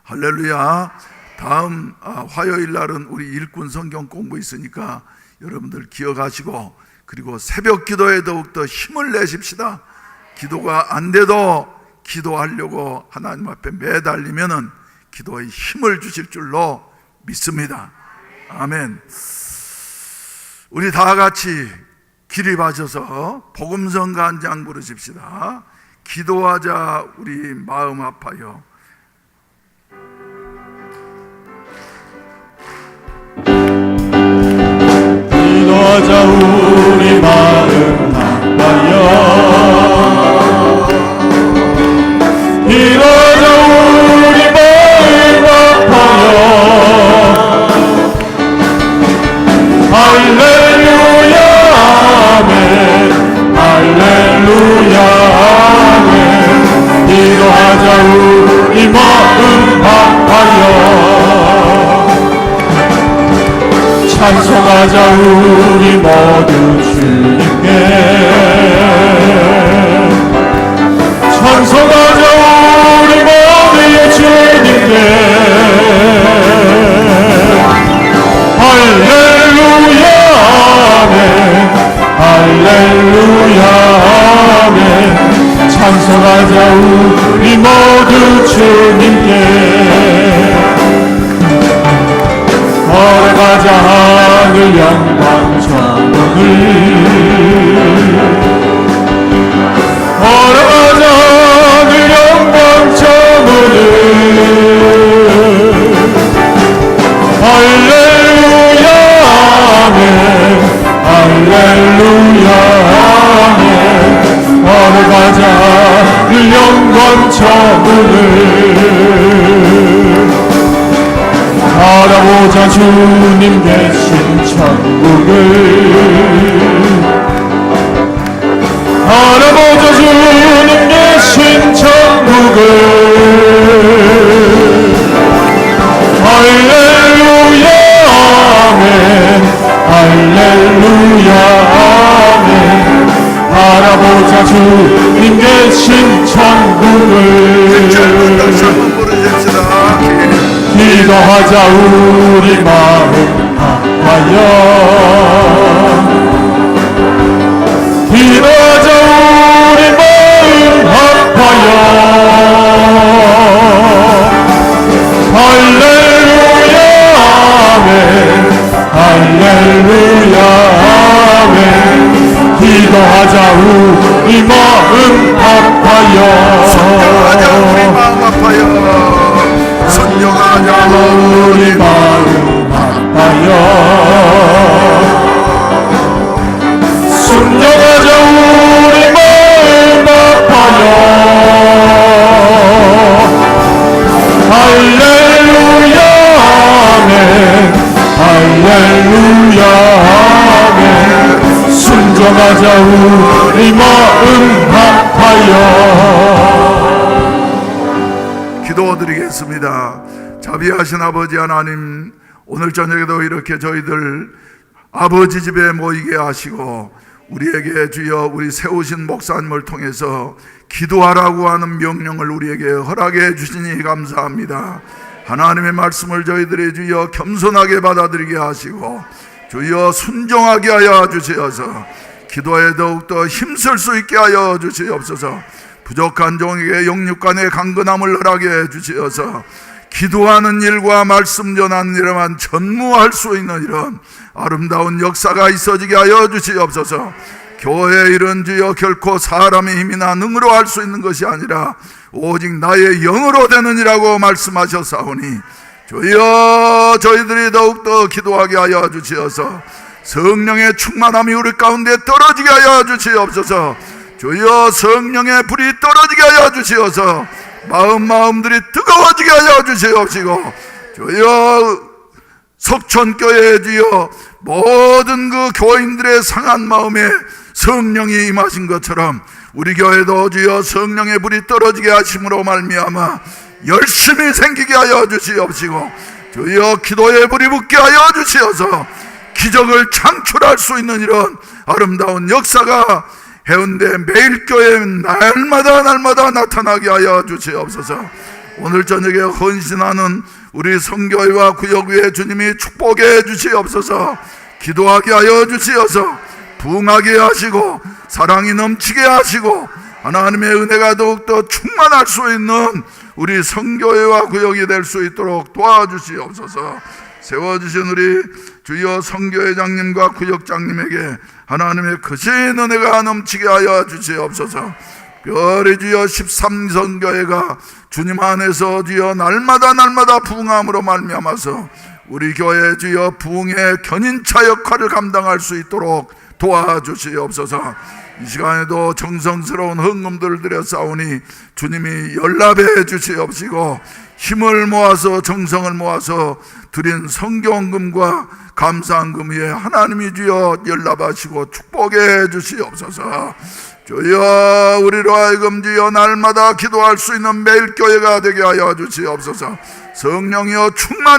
할렐루야. 다음 화요일 날은 우리 일꾼 성경 공부 있으니까 여러분들 기억하시고 그리고 새벽 기도에 더욱더 힘을 내십시다. 기도가 안 돼도 기도하려고 하나님 앞에 매달리면은 기도에 힘을 주실 줄로 믿습니다. 아멘. 우리 다 같이 기립하셔서 복음성 간장 부르십시다. 기도하자 우리 마음 아파요. 기도하자 우리 마음 아파요. 기도하자 우리 마음 아파요. 할렐루야 아멘. 할렐루야 아멘. 기도하자 우리 마음 아파요. 찬송하자 우리 모두 주님께. 찬송하자 우리 모두 주님께. 할렐루야 아멘. 할렐루야 아멘. 찬송하자 우리 모두 주님께. 걸어가자 하늘 영광 전문을. 걸어가자 하늘 영광 전문을. 할렐루야 아멘. 할렐루야 아멘. 걸어가자 하늘 영광 전문을. 알아보자 주님 계신 천국을. 알아보자 주님 계신 천국을. 할렐루야 아멘. 할렐루야 아멘. 알아보자 주님 계신 천국을. 기도하자 우리 마음 아파요. 기도하자 우리 마음 아파요. 순종하자 우리 마음 아파요. 순종하자 우리 마음 아파요. 순종하자 우리 마음 아파요. 순종하자 우리 마음 아파요. 할렐루야 아멘. 할렐루야 아멘. 순종하자 우리 마음 아파요. 기도드리겠습니다. 자비하신 아버지 하나님, 오늘 저녁에도 이렇게 저희들 아버지 집에 모이게 하시고 우리에게 주여 우리 세우신 목사님을 통해서 기도하라고 하는 명령을 우리에게 허락해 주시니 감사합니다. 하나님의 말씀을 저희들이 주여 겸손하게 받아들이게 하시고 주여 순종하게 하여 주시어서 기도에 더욱더 힘쓸 수 있게 하여 주시옵소서. 부족한 종에게 영육간의 강건함을 허락해 주시어서 기도하는 일과 말씀 전하는 일에만 전무할 수 있는 이런 아름다운 역사가 있어지게 하여 주시옵소서. 교회의 일은 주여 결코 사람의 힘이나 능으로 할 수 있는 것이 아니라 오직 나의 영으로 되느니라고 말씀하셨사오니 주여 저희들이 더욱더 기도하게 하여 주시어서 성령의 충만함이 우리 가운데 떨어지게 하여 주시옵소서. 주여 성령의 불이 떨어지게 하여 주시어서 마음들이 뜨거워지게 하여 주시옵시고 주여 석촌교회에 주여 모든 그 교인들의 상한 마음에 성령이 임하신 것처럼 우리 교회도 주여 성령의 불이 떨어지게 하심으로 말미암아 열심히 생기게 하여 주시옵시고 주여 기도의 불이 붙게 하여 주시어서 기적을 창출할 수 있는 이런 아름다운 역사가 해운대 매일교회 날마다 나타나게 하여 주시옵소서. 오늘 저녁에 헌신하는 우리 성교회와 구역위에 주님이 축복해 주시옵소서. 기도하게 하여 주시어서 부흥하게 하시고 사랑이 넘치게 하시고 하나님의 은혜가 더욱더 충만할 수 있는 우리 성교회와 구역이 될 수 있도록 도와주시옵소서. 세워주신 우리 주여 성교회장님과 구역장님에게 하나님의 크신 은혜가 넘치게 하여 주시옵소서. 별의 주여 13성교회가 주님 안에서 주여 날마다 부흥함으로 말미암아서 우리 교회 주여 부흥의 견인차 역할을 감당할 수 있도록 도와주시옵소서. 이 시간에도 정성스러운 헌금들을 드려 싸우니 주님이 연락해 주시옵시고 힘을 모아서 정성을 모아서 드린 성경금과 감사한금 위에 하나님이 주여 연락하시고 축복해 주시옵소서. 주여 우리로 하여금 주여 날마다 기도할 수 있는 매일교회가 되게 하여 주시옵소서. 성령이여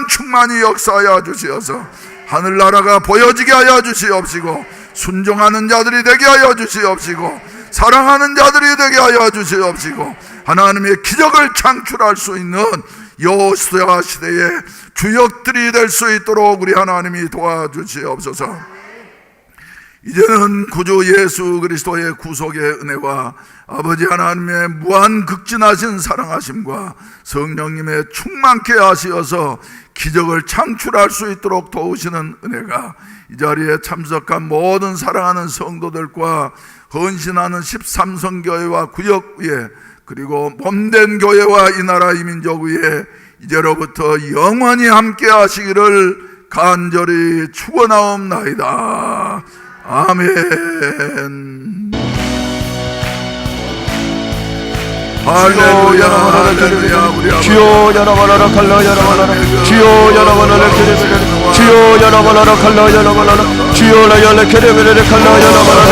충만히 역사하여 주시어서 하늘나라가 보여지게 하여 주시옵시고 순종하는 자들이 되게 하여 주시옵시고 사랑하는 자들이 되게 하여 주시옵시고 하나님의 기적을 창출할 수 있는 여호수아 시대의 주역들이 될 수 있도록 우리 하나님이 도와주시옵소서. 이제는 구주 예수 그리스도의 구속의 은혜와 아버지 하나님의 무한 극진하신 사랑하심과 성령님의 충만케 하시어서 기적을 창출할 수 있도록 도우시는 은혜가 이 자리에 참석한 모든 사랑하는 성도들과 헌신하는 13성교회와 구역 위에 그리고 몸된 교회와 이 나라 이 민족 위에 이제로부터 영원히 함께 하시기를 간절히 축원하옵나이다. 아멘. 할렐루야 할렐루야. 주여 여러분으로 갈러 여러분으로 주여 여러분으로 기르베레 주여 여러분으로 갈러 여러분으로 주여 여러 기르베레 갈러 여러분으로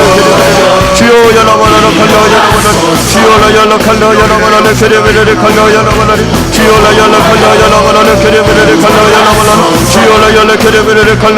주여 여러분으로 갈러 여러분으로 주여 여러 갈러 여러분으로 기르베레 갈러 여러분으로 주여 여러 갈러 여러분으로 기르베레 갈러 여러분으로 주여 여러 기르베레 갈러